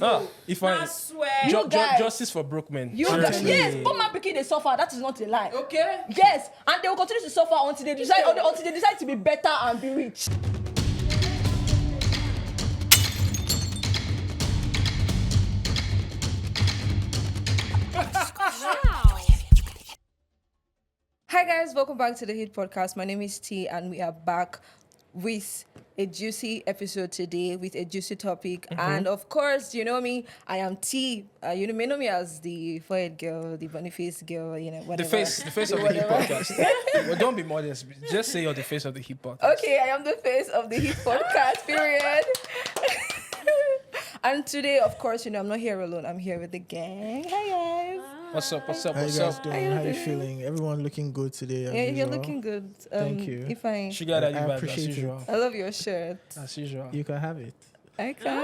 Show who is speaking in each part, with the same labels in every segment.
Speaker 1: If I
Speaker 2: swear.
Speaker 1: justice for broke men.
Speaker 3: Yes, poor man picking they suffer. That is not a lie.
Speaker 2: Okay.
Speaker 3: Yes, and they will continue to suffer until they decide to be better and be rich. Hi guys, welcome back to the Hit Podcast. My name is T and we are back with a juicy episode today with a juicy topic. And of course, you know me, I am T. You may know me as the forehead girl, the bunny face girl, you know, whatever.
Speaker 1: The face of the Hit Podcast. Well, don't be modest. Just say you're the face of the Hit Podcast.
Speaker 3: Okay, I am the face of the Hit Podcast, period. And today, of course, you know, I'm not here alone. I'm here with the gang. Hi guys.
Speaker 1: What's up?
Speaker 4: How you guys doing? How you feeling? Everyone looking good today.
Speaker 3: Yeah, you're looking good.
Speaker 4: Thank you.
Speaker 3: If I
Speaker 1: Sugar Daddy
Speaker 4: I
Speaker 1: vibes
Speaker 4: appreciate
Speaker 1: as usual.
Speaker 3: I love your shirt.
Speaker 1: As usual.
Speaker 4: You can have it.
Speaker 3: I can.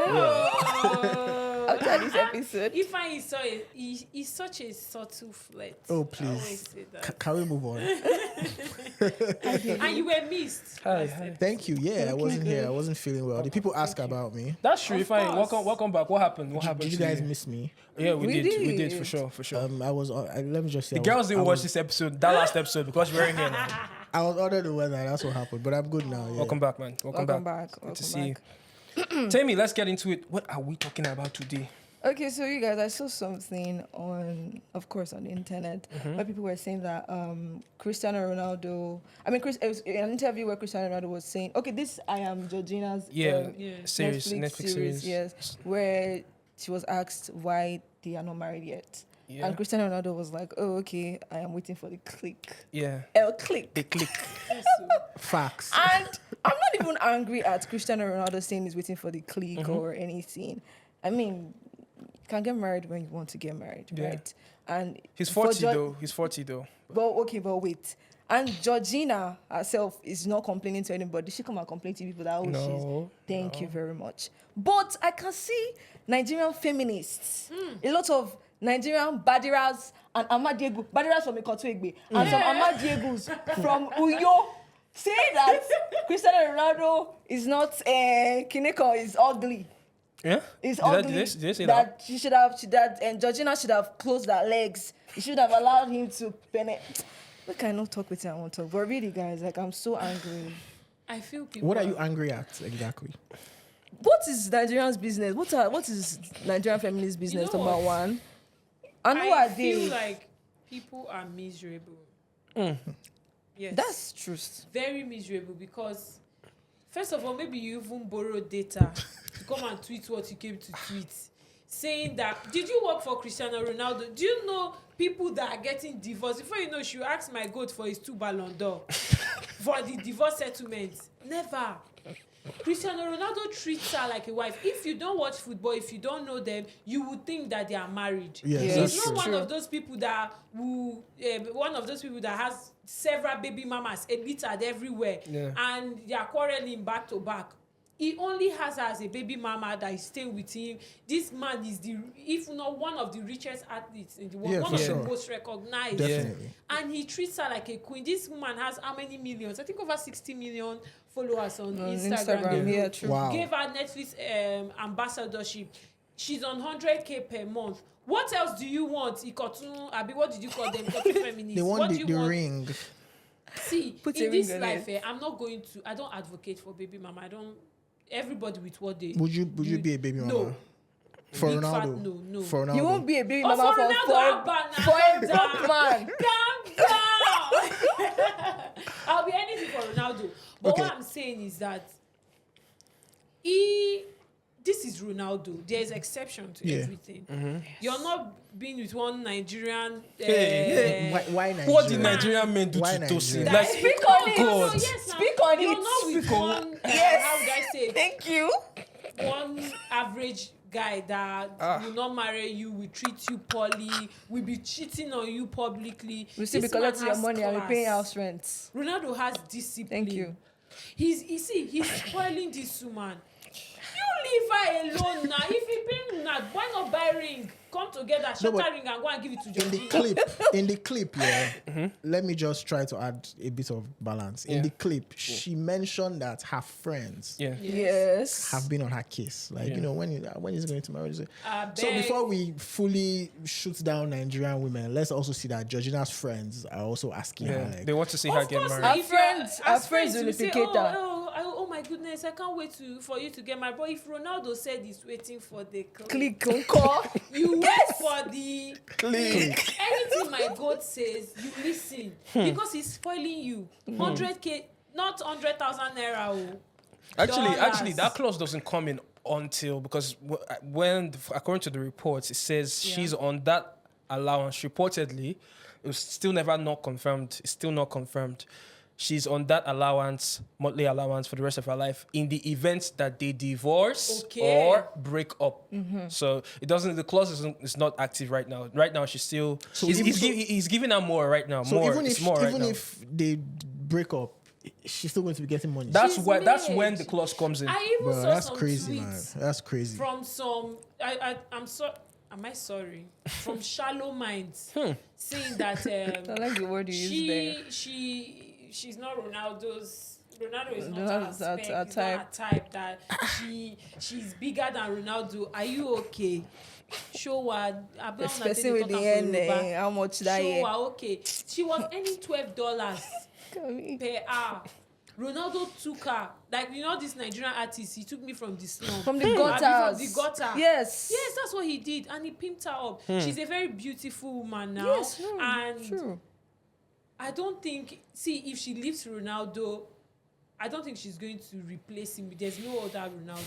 Speaker 3: After this episode.
Speaker 2: If I saw it, he's such a subtle flirt.
Speaker 4: Oh,
Speaker 2: I always
Speaker 4: please.
Speaker 2: say that.
Speaker 4: Can we move on?
Speaker 2: And you were missed.
Speaker 1: Hi.
Speaker 4: Thank you. Yeah, I wasn't here. I wasn't feeling well. Did people ask about me?
Speaker 1: That's true.
Speaker 2: Of
Speaker 1: If I
Speaker 2: course.
Speaker 1: welcome back. What happened?
Speaker 4: Did you guys miss me?
Speaker 1: Yeah,
Speaker 3: We
Speaker 1: we
Speaker 3: did.
Speaker 1: did for sure.
Speaker 4: I was. Let me just say.
Speaker 1: The girls didn't watch this episode, that last episode, because we're in here now.
Speaker 4: I was under the weather. That's what happened. But I'm good now. Yeah.
Speaker 1: Welcome back, man.
Speaker 3: Welcome back.
Speaker 1: Good to see you. Tammy, let's get into it. What are we talking about today?
Speaker 3: Okay, so you guys, I saw something on the internet where people were saying that Cristiano Ronaldo. It was an interview where Cristiano Ronaldo was saying, "Okay, this I am Georgina's
Speaker 1: Series, Netflix series.
Speaker 3: yes, where she was asked why they are not married yet."
Speaker 1: Yeah.
Speaker 3: And Cristiano Ronaldo was like, "Oh, okay, I am waiting for the click.
Speaker 1: Yeah.
Speaker 3: El click."
Speaker 1: They click.
Speaker 4: Facts.
Speaker 3: And I'm not even angry at Cristiano Ronaldo saying he's waiting for the click or anything. I mean, you can get married when you want to get married,
Speaker 1: Yeah.
Speaker 3: right? And
Speaker 1: He's
Speaker 3: for
Speaker 1: 40 though. He's 40 though.
Speaker 3: But wait. And Georgina herself is not complaining to anybody. She come and complain to people that Thank you very much. But I can see Nigerian feminists, a lot of Nigerian Badiras and Amadiegu, Badiras from Ikotuegbe, and some Amadiegos from Uyo, say that Cristiano Ronaldo is not Kineko is ugly.
Speaker 1: Yeah?
Speaker 3: It's
Speaker 1: Did
Speaker 3: ugly.
Speaker 1: they say that?
Speaker 3: She should have, and Georgina should have closed her legs. You should have allowed him to penetrate. Look, I don't talk with you, I won't talk. But really, guys, like, I'm so angry.
Speaker 2: I feel people.
Speaker 4: What are you angry at exactly?
Speaker 3: What is Nigerian's business? What is Nigerian feminist business,
Speaker 2: You know
Speaker 3: number
Speaker 2: what?
Speaker 3: one? And who are they?
Speaker 2: I feel like people are miserable. Yes.
Speaker 3: That's truth.
Speaker 2: Very miserable because, first of all, maybe you even borrow data to come and tweet what you came to tweet. Saying that, did you work for Cristiano Ronaldo? Do you know people that are getting divorced? Before you know, she will ask my goat for his 2 Ballon d'Or for the divorce settlement. Never. Cristiano Ronaldo treats her like a wife. If you don't watch football, if you don't know them, you would think that they are married.
Speaker 4: Yes,
Speaker 3: that's
Speaker 2: He's not
Speaker 3: true.
Speaker 2: one of those people that has several baby mamas, elitad everywhere, and they are quarreling back to back. He only has her as a baby mama that is staying with him. This man is if not one of the richest athletes in the world, one of the most recognized.
Speaker 4: Definitely.
Speaker 2: And he treats her like a queen. This woman has how many millions? I think over 60 million followers on Instagram.
Speaker 3: Yeah, true.
Speaker 4: Wow.
Speaker 2: Gave her Netflix ambassadorship. She's on 100K per month. What else do you want? Ikotun, Abi, what did you call them? Ikotun feminists.
Speaker 4: They
Speaker 2: What
Speaker 4: want
Speaker 2: do
Speaker 4: the
Speaker 2: you want?
Speaker 4: ring.
Speaker 2: See,
Speaker 3: Put a
Speaker 2: in
Speaker 3: ring
Speaker 2: this
Speaker 3: on
Speaker 2: life,
Speaker 3: it.
Speaker 2: I don't advocate for baby mama. Everybody with what they.
Speaker 4: Would you be a baby mama?
Speaker 2: No.
Speaker 4: For
Speaker 2: Big
Speaker 4: Ronaldo.
Speaker 2: fat no.
Speaker 4: For Ronaldo.
Speaker 3: You won't be a baby
Speaker 2: Oh,
Speaker 3: mama
Speaker 2: for Ronaldo,
Speaker 3: for a broke man.
Speaker 2: Calm down. I'll be anything for Ronaldo. But
Speaker 4: Okay.
Speaker 2: what I'm saying is that this is Ronaldo. There's exception to everything. You're not being with one Nigerian.
Speaker 4: Why Nigeria?
Speaker 1: What did Nigerian men do
Speaker 4: Why
Speaker 1: to Tosin?
Speaker 4: Nigeria?
Speaker 1: Like,
Speaker 3: Speak on it.
Speaker 1: God.
Speaker 2: Yes, now,
Speaker 3: Speak on
Speaker 2: you're
Speaker 3: it.
Speaker 2: not with
Speaker 3: Speak on-
Speaker 2: one.
Speaker 3: Yes.
Speaker 2: How would I say?
Speaker 3: Thank you.
Speaker 2: One average guy that will not marry you, will treat you poorly, will be cheating on you publicly.
Speaker 3: We still be
Speaker 2: This man
Speaker 3: collecting your
Speaker 2: has
Speaker 3: money and we
Speaker 2: class.
Speaker 3: paying house rents.
Speaker 2: Ronaldo has discipline.
Speaker 3: Thank you.
Speaker 2: He's spoiling this woman. You leave her alone now. If he paying that, why not buy ring? Come together,
Speaker 4: No, but
Speaker 2: shattering and go and give it to
Speaker 4: in the
Speaker 2: Georgina.
Speaker 4: clip, yeah. Let me just try to add a bit of balance. In
Speaker 1: Yeah.
Speaker 4: the clip, she mentioned that her friends
Speaker 1: Yeah.
Speaker 3: Yes.
Speaker 4: have been on her case. Like,
Speaker 1: Yeah.
Speaker 4: you know, when is he going to marry? So
Speaker 2: Beg.
Speaker 4: before we fully shoot down Nigerian women, let's also see that Georgina's friends are also asking her.
Speaker 1: Yeah.
Speaker 4: Like,
Speaker 1: They want to see her
Speaker 2: Of
Speaker 1: get
Speaker 2: course,
Speaker 1: married.
Speaker 3: Our
Speaker 2: if you are-
Speaker 3: friends-
Speaker 2: as
Speaker 3: our friends will
Speaker 2: will say,
Speaker 3: implicate her.
Speaker 2: oh my goodness, I can't wait for you to get married. But if Ronaldo said he's waiting for the
Speaker 3: Click on call.
Speaker 2: you wait for the
Speaker 1: Click.
Speaker 2: anything my God says, you listen because he's spoiling you. 100K, not 100,000 naira. Oh.
Speaker 1: Actually,
Speaker 2: Dollars.
Speaker 1: that clause doesn't come in until because according to the reports, it says she's on that allowance. Reportedly, it was still never not confirmed. It's still not confirmed. She's on that allowance, monthly allowance for the rest of her life in the event that they divorce or break up. So it doesn't. The clause is not active right now. Right now, she's still.
Speaker 4: So
Speaker 1: He's giving her more right now.
Speaker 4: so
Speaker 1: more.
Speaker 4: even
Speaker 1: It's
Speaker 4: if
Speaker 1: more right
Speaker 4: even
Speaker 1: now.
Speaker 4: if they break up, she's still going to be getting money.
Speaker 1: That's
Speaker 2: She's
Speaker 1: why. That's
Speaker 2: made.
Speaker 1: when the clause comes in.
Speaker 2: I even
Speaker 4: Bro,
Speaker 2: saw
Speaker 4: that's
Speaker 2: some
Speaker 4: crazy, man.
Speaker 2: tweets
Speaker 4: That's crazy.
Speaker 2: from some. I'm sorry. Am I sorry? From shallow minds saying that
Speaker 3: I like the word you use there.
Speaker 2: she's not Ronaldo's. Ronaldo is not
Speaker 3: Ronaldo's
Speaker 2: her
Speaker 3: her
Speaker 2: spec. He's
Speaker 3: type.
Speaker 2: not her type. That she's bigger than Ronaldo. Are you okay? Show what?
Speaker 3: This person with the end, how much that
Speaker 2: Show
Speaker 3: year?
Speaker 2: her okay. She was earning $12 per hour. Ronaldo took her, like, you know, this Nigerian artist, he took me from the slum.
Speaker 3: From the
Speaker 2: Abi,
Speaker 3: gutters.
Speaker 2: From the gutter.
Speaker 3: Yes.
Speaker 2: Yes, that's what he did. And he pimped her up. She's a very beautiful woman now.
Speaker 3: Yes, no,
Speaker 2: and
Speaker 3: true.
Speaker 2: I don't think, if she leaves Ronaldo, I don't think she's going to replace him. There's no other Ronaldo.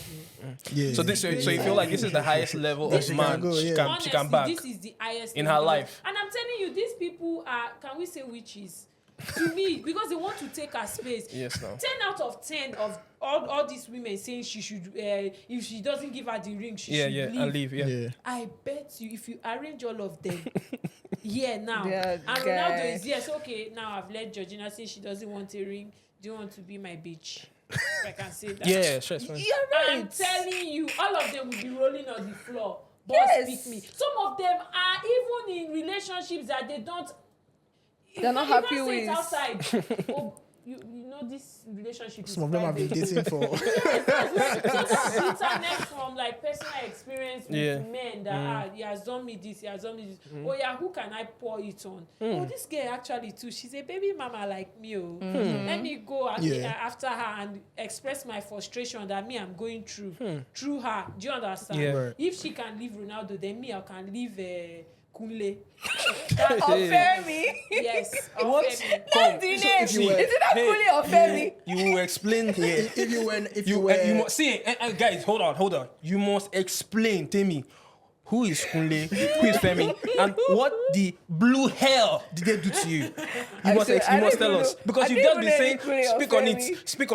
Speaker 4: Yeah.
Speaker 1: So you feel like this is the highest level
Speaker 4: This
Speaker 1: of
Speaker 4: she
Speaker 1: man
Speaker 4: can go,
Speaker 1: she
Speaker 4: yeah.
Speaker 1: can
Speaker 2: Honestly,
Speaker 1: back.
Speaker 2: this is the highest
Speaker 1: in
Speaker 2: level.
Speaker 1: her life.
Speaker 2: And I'm telling you, these people are, can we say witches? To me, because they want to take her space.
Speaker 1: Yes, no.
Speaker 2: 10 out of 10 of all these women saying she should, if she doesn't give her the ring, she should leave.
Speaker 1: And leave. Yeah.
Speaker 4: Yeah.
Speaker 2: I bet you, if you arrange all of them, now,
Speaker 3: Yeah,
Speaker 2: and
Speaker 3: guy.
Speaker 2: Ronaldo is, yes, okay, now I've let Georgina say she doesn't want a ring. Do you want to be my bitch? If I can say that.
Speaker 1: Yeah, sure. It's fine.
Speaker 3: You're right.
Speaker 2: I'm telling you, all of them will be rolling on the floor. Boss,
Speaker 3: Yes.
Speaker 2: pick me. Some of them are even in relationships that they don't.
Speaker 3: They're not
Speaker 2: you
Speaker 3: happy
Speaker 2: can't say it
Speaker 3: with.
Speaker 2: outside. Oh, you know this relationship is
Speaker 4: Some of them have been
Speaker 2: private.
Speaker 4: dating for.
Speaker 2: So that's internet from like personal experience with
Speaker 1: Yeah.
Speaker 2: men that he has done me this, he has done me this. Oh yeah, who can I pour it on? Oh, this girl actually too, she's a baby mama like me. Oh. Let me go after her and express my frustration that me I'm going through her. Do you understand?
Speaker 1: Yeah.
Speaker 4: Right.
Speaker 2: If she can leave Ronaldo, then me I can leave Kunle.
Speaker 3: Ofemi.
Speaker 2: Yes.
Speaker 1: What?
Speaker 2: Ofemi.
Speaker 3: That's the name.
Speaker 4: if you were-
Speaker 3: Isn't that fully Ofemi?
Speaker 1: You will explain here.
Speaker 4: If you
Speaker 1: You
Speaker 4: were,
Speaker 1: must see, guys, hold on. You must explain. Tell me, who is Kunle, who is Femi, and what the blue hell did they do to you? You must tell us because you've just been saying, speak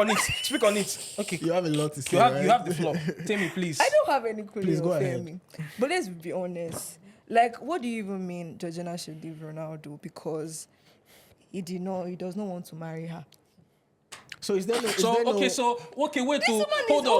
Speaker 1: on it. Okay,
Speaker 4: you have a lot to say.
Speaker 1: you have the floor. Tell me, please.
Speaker 3: I don't have any clue
Speaker 4: Please go
Speaker 3: of
Speaker 4: ahead.
Speaker 3: Femi. But let's be honest. Like, what do you even mean Georgina should leave Ronaldo? Because he does not want to marry her.
Speaker 4: So is there no?
Speaker 1: Wait.
Speaker 3: woman
Speaker 1: Hold
Speaker 3: is
Speaker 1: on.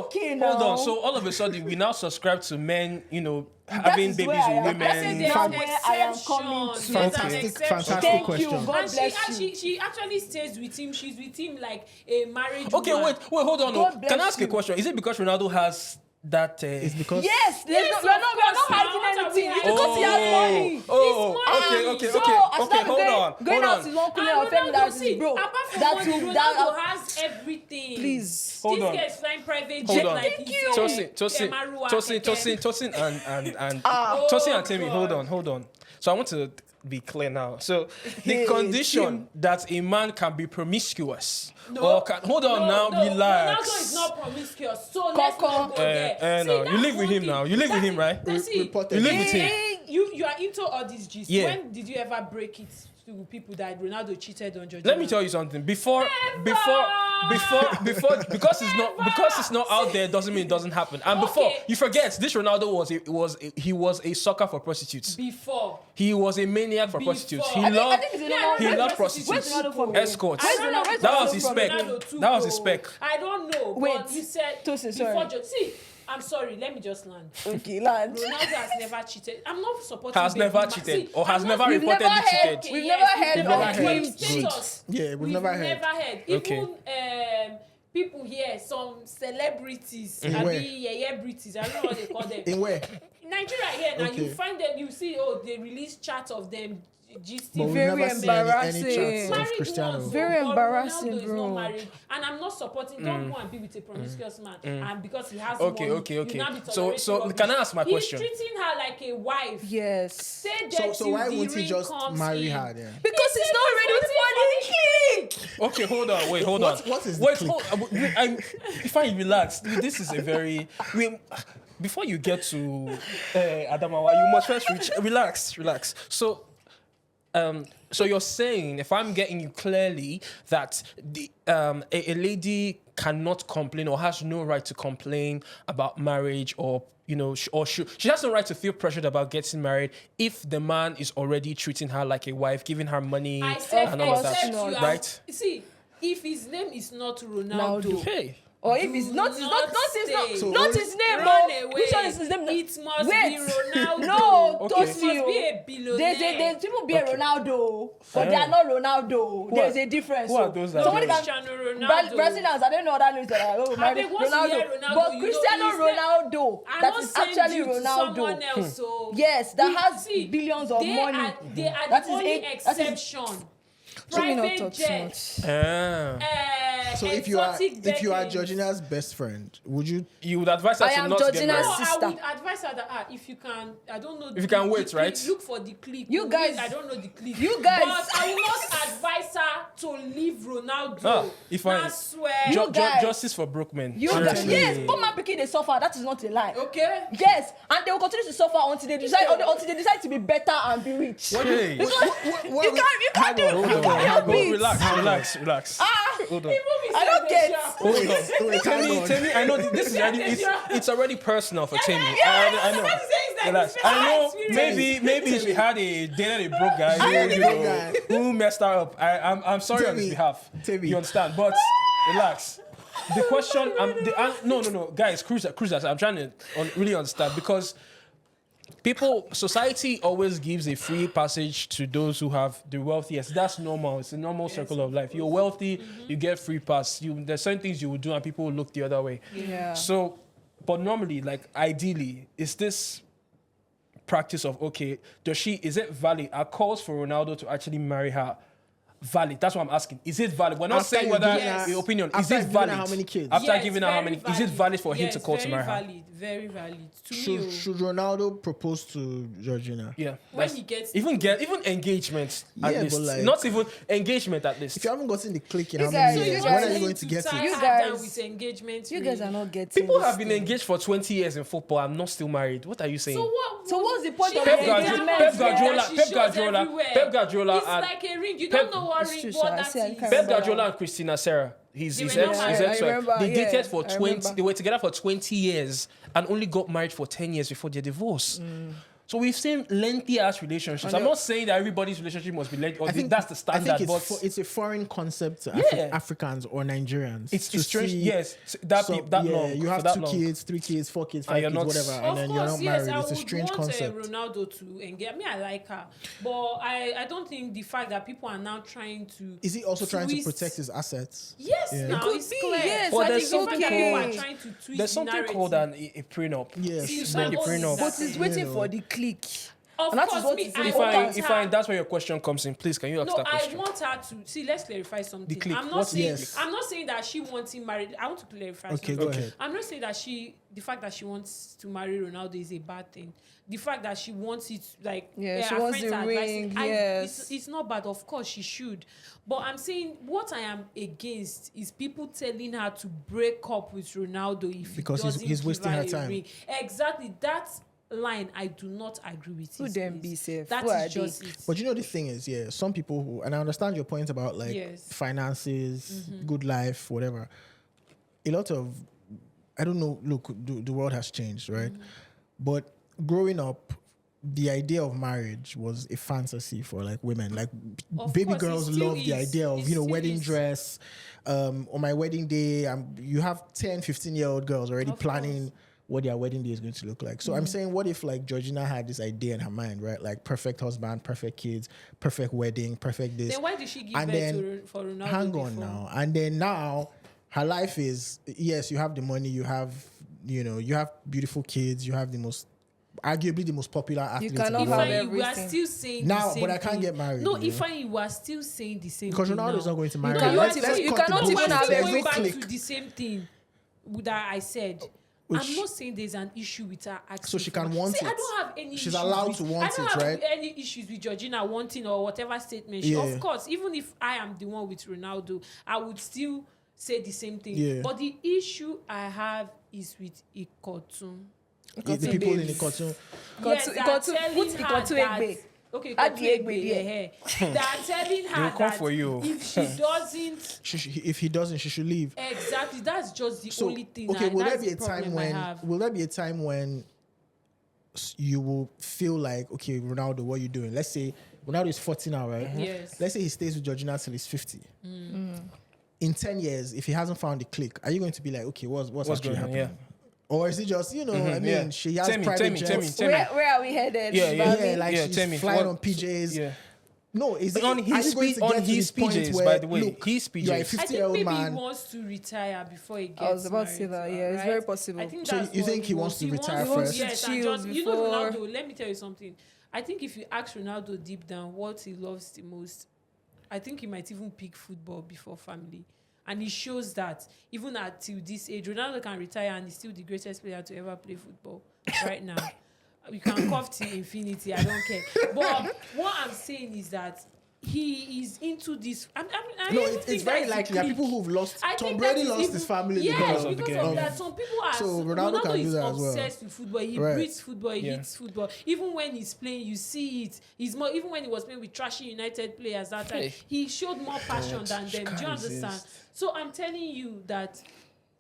Speaker 3: okay
Speaker 1: Hold
Speaker 3: now.
Speaker 1: on. So all of a sudden, we now subscribe to men,
Speaker 3: That
Speaker 1: having
Speaker 3: is
Speaker 1: babies
Speaker 3: where I
Speaker 1: with
Speaker 3: am.
Speaker 2: I said
Speaker 1: women.
Speaker 2: there's
Speaker 3: Fan-
Speaker 2: an
Speaker 3: I am
Speaker 2: exception.
Speaker 3: coming to-
Speaker 2: There's an
Speaker 4: Fantastic,
Speaker 2: exception.
Speaker 4: fantastic
Speaker 3: Thank you.
Speaker 4: question.
Speaker 3: God
Speaker 2: And
Speaker 3: bless you.
Speaker 2: she actually stays with him. She's with him like a married
Speaker 1: Okay,
Speaker 2: woman.
Speaker 1: wait, hold on.
Speaker 3: God
Speaker 1: Can I
Speaker 3: bless
Speaker 1: ask a
Speaker 3: you.
Speaker 1: question? Is it because Ronaldo has that?
Speaker 4: It's because
Speaker 3: Yes,
Speaker 2: Yes,
Speaker 3: we're not
Speaker 2: of course,
Speaker 3: hiding
Speaker 2: now.
Speaker 3: anything.
Speaker 2: What
Speaker 3: It's
Speaker 2: are we
Speaker 3: because he has money.
Speaker 2: It's money.
Speaker 1: Okay.
Speaker 3: So, as long as going out is one
Speaker 2: And
Speaker 3: Kule or Femi
Speaker 2: Ronaldo,
Speaker 3: that
Speaker 2: see,
Speaker 3: is broke.
Speaker 2: apart from
Speaker 3: That
Speaker 2: money,
Speaker 3: will
Speaker 2: Ronaldo
Speaker 3: that
Speaker 2: has everything.
Speaker 3: please.
Speaker 1: Hold
Speaker 2: this
Speaker 1: on.
Speaker 2: guy is flying private
Speaker 1: Hold
Speaker 2: jet
Speaker 1: on.
Speaker 2: like
Speaker 3: Thank
Speaker 2: he's,
Speaker 3: you.
Speaker 1: Tosin, and
Speaker 3: Ah.
Speaker 1: Tosin and Timmy.
Speaker 2: God.
Speaker 1: Hold on. So I want to be clear now. So the
Speaker 3: Hey,
Speaker 1: condition
Speaker 3: Tim.
Speaker 1: that a man can be promiscuous
Speaker 2: No.
Speaker 1: or can hold on now, relax.
Speaker 2: Ronaldo is not promiscuous, so let's not go there.
Speaker 1: No, you
Speaker 2: that's
Speaker 1: live with
Speaker 2: one
Speaker 1: him
Speaker 2: thing.
Speaker 1: now. You live with him, right?
Speaker 2: See,
Speaker 4: reported.
Speaker 1: You live with him.
Speaker 2: you are into all these gist.
Speaker 1: Yeah.
Speaker 2: When did you ever break it to people that Ronaldo cheated on Georgina?
Speaker 1: Let me tell you something. Before, because it's not out there doesn't mean it doesn't happen. And before,
Speaker 2: Okay.
Speaker 1: you forget, this Ronaldo was a sucker for prostitutes.
Speaker 2: Before.
Speaker 1: He was a maniac for
Speaker 2: Before.
Speaker 1: prostitutes.
Speaker 2: I
Speaker 1: He
Speaker 2: think-
Speaker 1: loved
Speaker 2: He
Speaker 1: loved
Speaker 2: prostitutes.
Speaker 1: prostitutes.
Speaker 3: Where's Ronaldo from?
Speaker 1: Escorts.
Speaker 3: Where's
Speaker 2: I don't know.
Speaker 3: Ronaldo
Speaker 1: That was
Speaker 3: from?
Speaker 1: his spec.
Speaker 2: Ronaldo too,
Speaker 1: That was
Speaker 2: though.
Speaker 1: his spec.
Speaker 2: I don't know.
Speaker 3: Wait,
Speaker 2: but you said
Speaker 3: Tosin,
Speaker 2: before
Speaker 3: sorry.
Speaker 2: See, I'm sorry, let me just land.
Speaker 3: Okay, land.
Speaker 2: Ronaldo has never cheated. I'm not supporting.
Speaker 1: Has never
Speaker 2: baby
Speaker 1: cheated
Speaker 2: See,
Speaker 1: or has
Speaker 2: I'm
Speaker 1: never
Speaker 2: not-
Speaker 3: We've never
Speaker 1: reportedly
Speaker 3: heard-
Speaker 1: cheated.
Speaker 3: We've never heard
Speaker 2: we've
Speaker 3: of
Speaker 2: never
Speaker 3: him.
Speaker 2: heard. Status.
Speaker 4: Yeah, we've never heard.
Speaker 1: Okay.
Speaker 2: Even people here, some celebrities, I
Speaker 4: Where?
Speaker 2: mean, celebrities. I don't know what they call them.
Speaker 4: In where?
Speaker 2: In Nigeria here now,
Speaker 4: Okay.
Speaker 2: you find them. You see, they release chats of them. Gisting.
Speaker 4: But we've
Speaker 3: Very
Speaker 4: never seen any
Speaker 3: embarrassing.
Speaker 4: chats of
Speaker 2: Married
Speaker 4: Cristiano.
Speaker 2: ones,
Speaker 3: Very
Speaker 2: but
Speaker 3: embarrassing,
Speaker 2: Ronaldo is
Speaker 3: bro.
Speaker 2: not married, and I'm not supporting. Don't go and be with a promiscuous man, and because he has
Speaker 1: Okay,
Speaker 2: money,
Speaker 1: okay.
Speaker 2: you now be
Speaker 1: So
Speaker 2: tolerating rubbish.
Speaker 1: can I ask my question?
Speaker 2: He's treating her like a wife.
Speaker 3: Yes.
Speaker 2: Say that
Speaker 4: So why
Speaker 2: till the
Speaker 4: won't he
Speaker 2: ring
Speaker 4: just
Speaker 2: comes
Speaker 4: marry
Speaker 2: in.
Speaker 4: her then?
Speaker 3: Because he's not ready for the clique.
Speaker 1: Okay, hold on. Wait, hold on.
Speaker 4: What is the
Speaker 1: Wait,
Speaker 4: clique?
Speaker 1: if I relax, this is a very. Before you get to Adamawa, you must first relax. So you're saying, if I'm getting you clearly, that a lady cannot complain or has no right to complain about marriage, or she has no right to feel pressured about getting married if the man is already treating her like a wife, giving her money
Speaker 2: I said,
Speaker 1: and all of that,
Speaker 2: except you
Speaker 1: right?
Speaker 2: See, if his name is not Ronaldo,
Speaker 1: Hey.
Speaker 3: Or if it's not his
Speaker 2: stay.
Speaker 3: not his name,
Speaker 2: Run
Speaker 3: oh.
Speaker 2: away.
Speaker 3: Which one is his name?
Speaker 2: It must
Speaker 3: Wait.
Speaker 2: be Ronaldo.
Speaker 3: No,
Speaker 1: Okay.
Speaker 2: It must
Speaker 3: Tosi,
Speaker 2: be
Speaker 3: oh.
Speaker 2: a billionaire.
Speaker 3: There's people be a Ronaldo, but they are not Ronaldo. There's a difference.
Speaker 1: who are
Speaker 3: so
Speaker 1: those that
Speaker 3: somebody
Speaker 1: are-
Speaker 3: can
Speaker 2: Cristiano Ronaldo.
Speaker 3: Brazilians, I don't know other names that are
Speaker 2: they want to hear Ronaldo,
Speaker 3: but
Speaker 2: you know,
Speaker 3: Cristiano
Speaker 2: he's there.
Speaker 3: Ronaldo,
Speaker 2: I'm
Speaker 3: that
Speaker 2: not
Speaker 3: is
Speaker 2: saying
Speaker 3: actually
Speaker 2: due to someone
Speaker 3: Ronaldo.
Speaker 2: else, so
Speaker 3: Yes, that has
Speaker 2: see,
Speaker 3: billions of
Speaker 2: they
Speaker 3: money.
Speaker 2: They are
Speaker 3: That
Speaker 2: the
Speaker 3: is
Speaker 2: only
Speaker 3: it. That is-
Speaker 2: exception.
Speaker 3: Let me not
Speaker 2: Private
Speaker 3: talk too
Speaker 2: jet.
Speaker 3: much.
Speaker 4: So if you are
Speaker 2: exotic Birkins.
Speaker 4: Georgina's best friend, would you?
Speaker 1: You would advise her
Speaker 3: I
Speaker 1: to
Speaker 3: am
Speaker 1: not get
Speaker 3: Georgina's
Speaker 1: married.
Speaker 2: No,
Speaker 3: sister.
Speaker 2: I would advise her that if you can, I don't know.
Speaker 1: If you can wait,
Speaker 2: the
Speaker 1: right?
Speaker 2: clique, look for the clique.
Speaker 3: You guys-
Speaker 2: I don't know the clique.
Speaker 3: you guys-
Speaker 2: But I will not advise her to leave Ronaldo.
Speaker 1: Ah, if I-
Speaker 2: I swear.
Speaker 3: You guys-
Speaker 1: Justice for broke men.
Speaker 3: You
Speaker 1: Seriously.
Speaker 3: guys, yes, but man picking they suffer. That is not a lie.
Speaker 2: Okay.
Speaker 3: Yes, and they will continue to suffer until they decide to be better and be rich.
Speaker 1: Hey.
Speaker 3: Because you can't do
Speaker 1: Hold
Speaker 3: you
Speaker 1: on,
Speaker 3: can't help it.
Speaker 1: relax. Hold on.
Speaker 3: I don't get.
Speaker 1: Hold on. Temi, I know this is already it's already personal for Temi. I know. Relax. I know maybe she had dated a broke guy who messed her up. I'm sorry on his behalf.
Speaker 4: Temi.
Speaker 1: You understand? But relax. The question, no, guys, cruisers. I'm trying to really understand, because society always gives a free passage to those who have the wealthiest. That's normal. It's a normal circle of life. You're wealthy, you get free pass. There's certain things you will do and people will look the other way.
Speaker 3: Yeah.
Speaker 1: So, but normally, like ideally, is this practice of, okay, is it valid? Are calls for Ronaldo to actually marry her valid? That's what I'm asking. Is it valid? We're not
Speaker 4: After
Speaker 1: saying
Speaker 4: you've
Speaker 1: whether
Speaker 2: given her-
Speaker 1: your opinion. Is
Speaker 4: after
Speaker 1: it
Speaker 4: you've given her
Speaker 1: valid?
Speaker 4: how many kids?
Speaker 1: After
Speaker 2: Yes,
Speaker 1: giving her how
Speaker 2: very
Speaker 1: many? Is it valid for him
Speaker 2: Yes,
Speaker 1: to call to marry her?
Speaker 2: Very valid. To me,
Speaker 4: Should Ronaldo propose to Georgina?
Speaker 1: Yeah.
Speaker 2: when
Speaker 1: that's-
Speaker 2: he gets
Speaker 1: even engagement at
Speaker 4: Yeah,
Speaker 1: least.
Speaker 4: but like-
Speaker 1: Not even engagement at least.
Speaker 4: If you haven't gotten the click in
Speaker 3: You
Speaker 4: how
Speaker 3: guys-
Speaker 4: many
Speaker 3: so
Speaker 4: years,
Speaker 3: you
Speaker 4: when
Speaker 3: guys
Speaker 4: are you
Speaker 3: need
Speaker 4: going to get
Speaker 2: tie
Speaker 4: it?
Speaker 3: You
Speaker 2: her
Speaker 3: guys-
Speaker 2: down with engagement
Speaker 3: You guys are not getting.
Speaker 1: People
Speaker 3: this
Speaker 1: have been
Speaker 3: thing.
Speaker 1: engaged for 20 years in football. I'm not still married. What are you saying?
Speaker 2: So what?
Speaker 3: So what's the point
Speaker 2: She
Speaker 3: of
Speaker 2: has
Speaker 3: the
Speaker 2: a
Speaker 3: engagement?
Speaker 2: diamond
Speaker 1: Pep
Speaker 2: ring
Speaker 1: Guardiola-
Speaker 2: that she
Speaker 1: Pep
Speaker 2: shows
Speaker 1: Guardiola-
Speaker 2: everywhere.
Speaker 1: Pep Guardiola
Speaker 2: It's
Speaker 1: and-
Speaker 2: like a ring. You
Speaker 1: Pep-
Speaker 2: don't know what
Speaker 3: It's
Speaker 2: ring,
Speaker 3: true,
Speaker 2: what
Speaker 3: sir.
Speaker 2: that
Speaker 3: See, I
Speaker 2: is.
Speaker 3: can't
Speaker 1: Pep
Speaker 3: remember.
Speaker 1: Guardiola and Christina Sarah, his
Speaker 2: They were
Speaker 1: ex,
Speaker 2: not
Speaker 1: his
Speaker 2: married.
Speaker 1: ex
Speaker 3: I
Speaker 1: wife.
Speaker 3: remember,
Speaker 1: They dated
Speaker 3: yeah,
Speaker 1: for
Speaker 3: I
Speaker 1: 20.
Speaker 3: remember.
Speaker 1: They were together for 20 years and only got married for 10 years before their divorce. So we've seen lengthy ass relationships. I'm not saying that everybody's relationship must be lengthy, or that's the standard.
Speaker 4: I think
Speaker 1: but
Speaker 4: it's a foreign concept to
Speaker 1: Yeah.
Speaker 4: Africans or Nigerians.
Speaker 1: it's
Speaker 4: to
Speaker 1: strange.
Speaker 4: see
Speaker 1: Yes, that long.
Speaker 4: You have
Speaker 1: for that
Speaker 4: 2
Speaker 1: long.
Speaker 4: kids, 3 kids, 4 kids,
Speaker 1: And
Speaker 4: 5
Speaker 1: you're
Speaker 4: kids,
Speaker 1: not-
Speaker 4: whatever,
Speaker 2: Of
Speaker 4: and then you're
Speaker 2: course,
Speaker 4: not
Speaker 2: yes,
Speaker 4: married.
Speaker 2: I
Speaker 4: It's a
Speaker 2: would
Speaker 4: strange
Speaker 2: want
Speaker 4: concept.
Speaker 2: Ronaldo to engage. I mean, I like her, but I don't think the fact that people are now trying to.
Speaker 4: Is he also trying to
Speaker 2: twist-
Speaker 4: protect his assets?
Speaker 2: Yes,
Speaker 4: Yeah.
Speaker 2: now
Speaker 3: It could
Speaker 2: it's
Speaker 3: be,
Speaker 2: clear.
Speaker 3: yes,
Speaker 1: But
Speaker 2: I
Speaker 1: there's
Speaker 2: think the fact that
Speaker 1: something
Speaker 2: people are
Speaker 1: called-
Speaker 2: trying to twist
Speaker 1: There's
Speaker 2: the
Speaker 1: something called
Speaker 2: narrative.
Speaker 1: a prenup.
Speaker 4: Yes.
Speaker 2: See,
Speaker 1: sign the
Speaker 2: what is
Speaker 1: prenup.
Speaker 2: that?
Speaker 3: But he's waiting for the click.
Speaker 2: Of
Speaker 3: And that is
Speaker 2: course,
Speaker 3: what
Speaker 2: me,
Speaker 3: is
Speaker 2: I
Speaker 3: important.
Speaker 1: If
Speaker 2: want her-
Speaker 1: that's where your question comes in, please can you ask
Speaker 2: No,
Speaker 1: that
Speaker 2: I
Speaker 1: question?
Speaker 2: want her to see. Let's clarify something.
Speaker 1: The clique.
Speaker 2: I'm not
Speaker 1: What's
Speaker 2: saying.
Speaker 4: yes?
Speaker 2: I'm not saying that she wants him married. I want to clarify.
Speaker 4: Okay,
Speaker 2: something.
Speaker 4: go ahead.
Speaker 2: I'm not saying that the fact that she wants to marry Ronaldo is a bad thing. The fact that she wants it, like,
Speaker 3: Yeah, she
Speaker 2: her
Speaker 3: wants
Speaker 2: friends
Speaker 3: the
Speaker 2: are advising,
Speaker 3: ring, yes.
Speaker 2: it's not bad. Of course, she should. But I'm saying what I am against is people telling her to break up with Ronaldo if
Speaker 4: Because
Speaker 2: he
Speaker 4: he's
Speaker 2: doesn't give
Speaker 4: wasting
Speaker 2: her
Speaker 4: her
Speaker 2: a
Speaker 4: time.
Speaker 2: ring. Exactly. That's line I do not agree with.
Speaker 3: Who
Speaker 2: his
Speaker 3: them
Speaker 2: place.
Speaker 3: be safe?
Speaker 2: That
Speaker 3: Who are
Speaker 2: is just it.
Speaker 4: But you know the thing is, yeah, some people who, and I understand your point about like
Speaker 2: Yes.
Speaker 4: finances, good life, whatever. A lot of, I don't know. Look, the world has changed, right? But growing up, the idea of marriage was a fantasy for like women. Like
Speaker 2: Of
Speaker 4: baby
Speaker 2: course, it
Speaker 4: girls
Speaker 2: still
Speaker 4: love the
Speaker 2: is.
Speaker 4: idea of,
Speaker 2: It
Speaker 4: you know,
Speaker 2: still
Speaker 4: wedding
Speaker 2: is.
Speaker 4: dress. On my wedding day, you have 10, 15-year-old girls already
Speaker 2: Of
Speaker 4: planning what their wedding day is going to look like. So I'm saying, what if like Georgina had this idea in her mind, right? Like perfect husband, perfect kids, perfect wedding, perfect this.
Speaker 2: Then why did she give
Speaker 4: And
Speaker 2: birth
Speaker 4: then,
Speaker 2: for Ronaldo?
Speaker 4: hang on
Speaker 2: before?
Speaker 4: now. And then now her life is, yes, you have the money, you have beautiful kids, you have arguably the most popular athlete in the
Speaker 3: cannot
Speaker 4: world.
Speaker 3: have
Speaker 2: Ifeanyi, we are
Speaker 3: everything.
Speaker 2: still saying
Speaker 4: Now,
Speaker 2: the same
Speaker 4: but I can't
Speaker 2: thing.
Speaker 4: get married,
Speaker 2: No,
Speaker 4: you know?
Speaker 2: Ifeanyi, we are still saying the same
Speaker 4: Because
Speaker 2: thing
Speaker 4: Ronaldo is
Speaker 2: now.
Speaker 4: not going to
Speaker 2: You
Speaker 4: marry.
Speaker 2: cannot
Speaker 4: Let's
Speaker 2: even-
Speaker 4: cut
Speaker 3: you
Speaker 4: the
Speaker 3: cannot
Speaker 4: bullshit.
Speaker 3: even have
Speaker 2: Still
Speaker 4: Let's
Speaker 2: going back
Speaker 3: everything.
Speaker 2: to the same thing that I said.
Speaker 4: Which-
Speaker 2: I'm not saying there's an issue with her asking.
Speaker 4: So she
Speaker 2: for
Speaker 4: can
Speaker 2: money.
Speaker 4: want
Speaker 2: See, I
Speaker 4: it.
Speaker 2: don't have any
Speaker 4: She's
Speaker 2: issues
Speaker 4: allowed
Speaker 2: with,
Speaker 4: to want
Speaker 2: I don't
Speaker 4: it,
Speaker 2: have
Speaker 4: right?
Speaker 2: any issues with Georgina wanting or whatever statement.
Speaker 4: Yeah.
Speaker 2: Of course, even if I am the one with Ronaldo, I would still say the same thing.
Speaker 4: Yeah.
Speaker 2: But the issue I have is with Ikotun.
Speaker 4: The people in the cartoon.
Speaker 2: Yes,
Speaker 3: Ikotu-
Speaker 2: they're
Speaker 3: Ikotu-
Speaker 2: telling
Speaker 3: put
Speaker 2: her
Speaker 3: Ikotu
Speaker 2: that.
Speaker 3: Egbe.
Speaker 2: Okay,
Speaker 3: Add
Speaker 2: Ikotu
Speaker 3: the Egbe
Speaker 2: Egbe,
Speaker 3: there.
Speaker 2: yeah. They're telling her
Speaker 1: come
Speaker 2: that
Speaker 1: for you.
Speaker 2: if she doesn't,
Speaker 4: If he doesn't, she should leave.
Speaker 2: exactly, that's just the
Speaker 4: So,
Speaker 2: only thing.
Speaker 4: okay, will there
Speaker 2: that's
Speaker 4: be
Speaker 2: the
Speaker 4: a time
Speaker 2: problem I have.
Speaker 4: will there be a time when you will feel like, okay, Ronaldo, what are you doing? Let's say Ronaldo is 40 now, right?
Speaker 2: Yes.
Speaker 4: Let's say he stays with Georgina till he's 50. In 10 years, if he hasn't found the click, are you going to be like, okay, what's actually
Speaker 1: going on?
Speaker 4: happening? Or is it just, I mean,
Speaker 1: yeah.
Speaker 4: she has
Speaker 1: Tell me,
Speaker 4: private
Speaker 1: tell me,
Speaker 4: jets.
Speaker 1: tell me, tell me.
Speaker 3: Where are we headed?
Speaker 1: Yeah, yeah,
Speaker 3: Bobby?
Speaker 4: Yeah, like
Speaker 1: Yeah,
Speaker 4: she's
Speaker 1: tell me,
Speaker 4: flying
Speaker 1: what-
Speaker 4: on PJs.
Speaker 1: Yeah.
Speaker 4: No, is it
Speaker 1: On
Speaker 4: are
Speaker 1: his
Speaker 4: you going
Speaker 1: P-
Speaker 4: to
Speaker 1: on
Speaker 4: get to
Speaker 1: his
Speaker 4: the point
Speaker 1: PJs,
Speaker 4: where,
Speaker 1: by the way,
Speaker 4: look,
Speaker 1: his
Speaker 4: you're a
Speaker 1: PJs.
Speaker 2: I think
Speaker 4: 50-year-old
Speaker 2: maybe
Speaker 4: man.
Speaker 2: he wants to retire before he gets
Speaker 3: I was about to say
Speaker 2: married
Speaker 3: that,
Speaker 2: her,
Speaker 3: yeah, it's
Speaker 2: right?
Speaker 3: very possible.
Speaker 2: I think
Speaker 4: So
Speaker 2: that's
Speaker 4: you
Speaker 2: what
Speaker 4: think he wants to retire
Speaker 3: He wants
Speaker 4: first?
Speaker 3: to
Speaker 2: Yes,
Speaker 3: chill
Speaker 2: and just, you know
Speaker 3: before-
Speaker 2: Ronaldo, let me tell you something. I think if you ask Ronaldo deep down what he loves the most, I think he might even pick football before family. And he shows that even till this age, Ronaldo can retire and he's still the greatest player to ever play football right now. You can cough to infinity, I don't care. But what I'm saying is that he is into this. I
Speaker 4: No,
Speaker 2: even
Speaker 4: it's
Speaker 2: think
Speaker 4: very
Speaker 2: that is
Speaker 4: likely that
Speaker 2: clique.
Speaker 4: people who've lost.
Speaker 2: I
Speaker 4: Tom
Speaker 2: think
Speaker 4: Brady
Speaker 2: that is
Speaker 4: lost
Speaker 2: even-
Speaker 4: his family
Speaker 2: yes,
Speaker 4: because of the
Speaker 2: because
Speaker 4: game.
Speaker 2: of that. Some people are.
Speaker 4: So
Speaker 2: So
Speaker 4: Ronaldo can
Speaker 2: is
Speaker 4: do that as well.
Speaker 2: obsessed with football. He
Speaker 4: Right.
Speaker 2: breathes football. He
Speaker 1: Yeah.
Speaker 2: hits football. Even when he's playing, you see it. He's more. Even when he was playing with trashy United players that time,
Speaker 1: Hey.
Speaker 2: he showed more passion than
Speaker 1: she
Speaker 2: them. Do you
Speaker 1: can't
Speaker 2: understand?
Speaker 1: resist.
Speaker 2: So I'm telling you that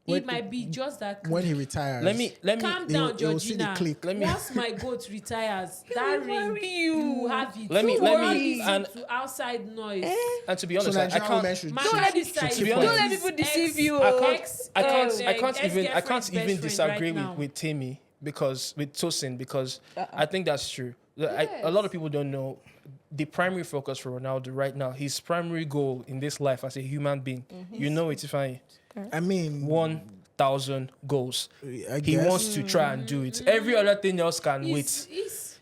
Speaker 4: When-
Speaker 2: it might be just that.
Speaker 4: When he retires,
Speaker 1: Let me
Speaker 2: Calm
Speaker 4: They will-
Speaker 2: down,
Speaker 4: they will see the
Speaker 2: Georgina.
Speaker 4: click.
Speaker 1: Let me-
Speaker 2: Once my goat retires, that
Speaker 3: will
Speaker 2: ring
Speaker 3: marry you.
Speaker 2: you have it.
Speaker 1: Let me-
Speaker 2: Don't
Speaker 1: let me-
Speaker 2: worry.
Speaker 1: and-
Speaker 2: To outside noise.
Speaker 1: And to be
Speaker 4: so
Speaker 1: honest, I
Speaker 4: Nigerian women
Speaker 1: can't.
Speaker 4: should.
Speaker 2: My
Speaker 3: Don't let
Speaker 2: daddy
Speaker 3: it-
Speaker 2: side
Speaker 1: to be
Speaker 2: is
Speaker 1: honest-
Speaker 3: Don't let people deceive you.
Speaker 1: I can't,
Speaker 2: ex-
Speaker 1: I can't,
Speaker 2: ex-
Speaker 1: I can't even, I can't
Speaker 2: ex-girlfriend's
Speaker 1: even
Speaker 2: best friend
Speaker 1: disagree
Speaker 2: right now.
Speaker 1: with Timmy because with Tosin because I think that's true. A lot of people don't know the primary focus for Ronaldo right now. His primary goal in this life as a human being, you know, it's fine.
Speaker 4: I mean,
Speaker 1: 1,000 goals.
Speaker 4: I
Speaker 1: He
Speaker 4: guess.
Speaker 1: wants to try and do it. Every other thing else can wait.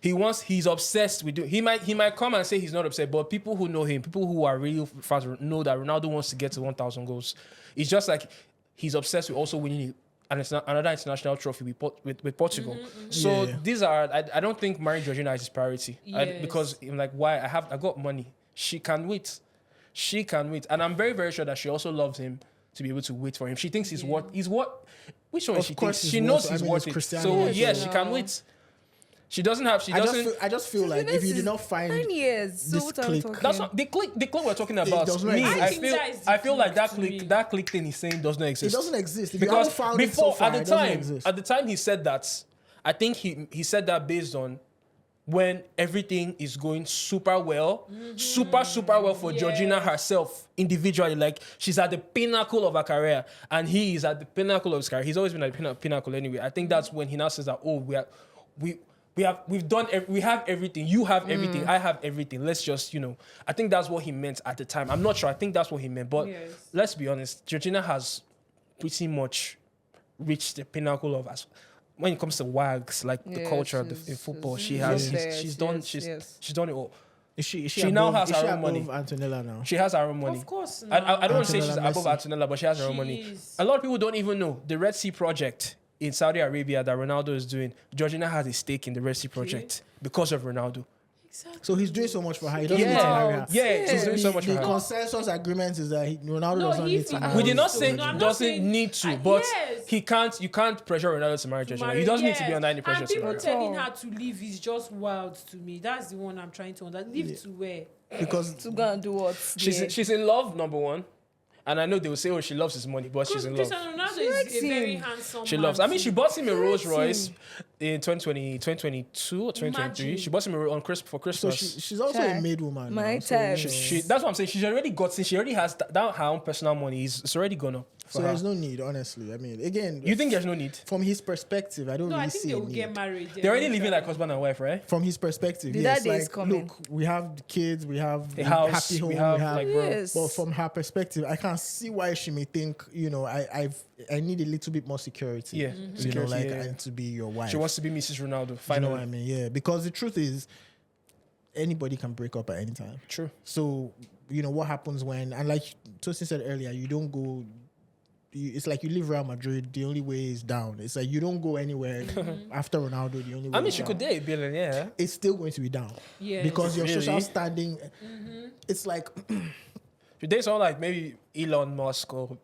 Speaker 1: He's obsessed with it. He might come and say he's not upset, but people who know him, people who are really fast know that Ronaldo wants to get to 1,000 goals. It's just like he's obsessed with also winning another international trophy with Portugal. So
Speaker 4: Yeah.
Speaker 1: these are I don't think marrying Georgina is his priority.
Speaker 2: Yes.
Speaker 1: Because I'm like, why? I got money. She can wait. She can wait. And I'm very, very sure that she also loves him to be able to wait for him. She thinks he's what which one
Speaker 4: Of
Speaker 1: she
Speaker 4: course
Speaker 1: thinks?
Speaker 4: he's
Speaker 1: She
Speaker 4: worth
Speaker 1: knows
Speaker 4: it.
Speaker 1: he's
Speaker 4: I mean,
Speaker 1: worth
Speaker 4: it's
Speaker 1: it.
Speaker 4: Cristiano
Speaker 1: So
Speaker 4: Ronaldo.
Speaker 1: yes, she can wait. She doesn't have
Speaker 4: I just feel like if you do not find
Speaker 3: 9 years. So
Speaker 4: this
Speaker 3: what are we
Speaker 4: click-
Speaker 3: talking?
Speaker 1: that's what the click we're talking about.
Speaker 4: does not
Speaker 1: Me,
Speaker 4: exist.
Speaker 1: I
Speaker 2: I think
Speaker 1: feel
Speaker 2: that is the
Speaker 1: I feel like
Speaker 2: click
Speaker 1: that
Speaker 2: to
Speaker 1: click thing he's saying does not
Speaker 4: it
Speaker 1: exist.
Speaker 4: doesn't exist. If you
Speaker 1: Because
Speaker 4: haven't found
Speaker 1: before
Speaker 4: it so far,
Speaker 1: at the
Speaker 4: it doesn't
Speaker 1: time
Speaker 4: exist.
Speaker 1: at the time he said that, I think he said that based on when everything is going super well, super well for Georgina herself individually. Like she's at the pinnacle of her career, and he is at the pinnacle of his career. He's always been at the pinnacle anyway. I think that's when he now says that, oh, we have everything. You have everything. I have everything. Let's just, I think that's what he meant at the time. I'm not sure. I think that's what he meant. But
Speaker 2: Yes.
Speaker 1: let's be honest, Georgina has pretty much reached the pinnacle of us. When it comes to wags, like the
Speaker 3: Yeah,
Speaker 1: culture of in football, she's done it all.
Speaker 4: Is she
Speaker 1: She now
Speaker 4: above-
Speaker 1: has
Speaker 4: is
Speaker 1: her
Speaker 4: she
Speaker 1: own money.
Speaker 4: above Antonella now?
Speaker 1: She has her own money.
Speaker 2: Of course.
Speaker 1: I don't want to say she's
Speaker 4: Antonella
Speaker 1: above
Speaker 4: Messi.
Speaker 1: Antonella, but she has her own
Speaker 2: She
Speaker 1: money.
Speaker 2: is.
Speaker 1: A lot of people don't even know the Red Sea project in Saudi Arabia that Ronaldo is doing. Georgina has a stake in the Red Sea project because of Ronaldo.
Speaker 2: Exactly.
Speaker 4: So he's doing so much for her. He doesn't need to
Speaker 1: Yeah,
Speaker 4: marry her.
Speaker 1: yeah, she's doing so much for
Speaker 4: The
Speaker 1: her.
Speaker 4: consensus agreement is that Ronaldo
Speaker 2: No,
Speaker 4: doesn't
Speaker 2: he
Speaker 4: need to
Speaker 2: feels-
Speaker 4: marry.
Speaker 1: We did not
Speaker 2: So,
Speaker 1: say
Speaker 2: no, I'm
Speaker 1: he
Speaker 2: not
Speaker 1: doesn't
Speaker 2: saying-
Speaker 1: need to, but
Speaker 2: yes.
Speaker 1: you can't pressure Ronaldo to marry Georgina. He doesn't need to be under any pressure
Speaker 2: And
Speaker 1: to
Speaker 2: people
Speaker 1: marry her.
Speaker 2: telling her to leave is just wild to me. That's the one I'm trying to understand. Leave to where?
Speaker 4: Because
Speaker 3: To go and do what?
Speaker 1: She's in love, number one. And I know they will say, oh, she loves his money, but she's in love.
Speaker 2: Cristiano Ronaldo
Speaker 3: likes
Speaker 2: is a very
Speaker 3: him.
Speaker 2: handsome
Speaker 1: She
Speaker 2: man
Speaker 1: loves. I mean,
Speaker 2: too.
Speaker 1: she bought him a Rolls
Speaker 3: likes
Speaker 1: Royce
Speaker 3: him.
Speaker 1: in 2022 or 2023.
Speaker 2: Imagine.
Speaker 1: She bought him for
Speaker 4: so
Speaker 1: Christmas.
Speaker 4: she's also
Speaker 3: Shy.
Speaker 4: a maid woman.
Speaker 3: My
Speaker 4: now, so,
Speaker 3: type.
Speaker 4: you know.
Speaker 1: That's what I'm saying. She's already got. She already has that her own personal money. It's already gone up.
Speaker 4: So there's no need, honestly. I mean, again,
Speaker 1: You think there's no need?
Speaker 4: from his perspective, I don't
Speaker 2: No,
Speaker 4: really
Speaker 2: I think
Speaker 4: see
Speaker 2: they
Speaker 4: a
Speaker 2: will
Speaker 4: need.
Speaker 2: get married.
Speaker 1: They're already living like husband and wife, right?
Speaker 4: From his perspective,
Speaker 3: The
Speaker 4: yes.
Speaker 3: daddy is
Speaker 4: Like,
Speaker 3: coming.
Speaker 4: look, we have the kids, we have
Speaker 1: The house,
Speaker 4: happy home,
Speaker 1: we have
Speaker 4: we have
Speaker 1: like, bro.
Speaker 3: Yes.
Speaker 4: But from her perspective, I can see why she may think, I need a little bit more security.
Speaker 1: Yeah, security, yeah.
Speaker 4: And to be your wife.
Speaker 1: She wants to be Mrs. Ronaldo.
Speaker 4: You know
Speaker 1: Finally,
Speaker 4: what I mean? Yeah, because the truth is, anybody can break up at any time.
Speaker 1: true.
Speaker 4: So, what happens when, and like Tosin said earlier, you don't go, it's like you leave Real Madrid, the only way is down. It's like you don't go anywhere after Ronaldo, the only way
Speaker 1: I mean,
Speaker 4: is
Speaker 1: she
Speaker 4: down.
Speaker 1: could date a billionaire.
Speaker 4: It's still going to be down.
Speaker 2: Yes.
Speaker 4: Because your
Speaker 1: Really?
Speaker 4: social standing, it's like,
Speaker 1: You date someone like maybe Elon Musk or.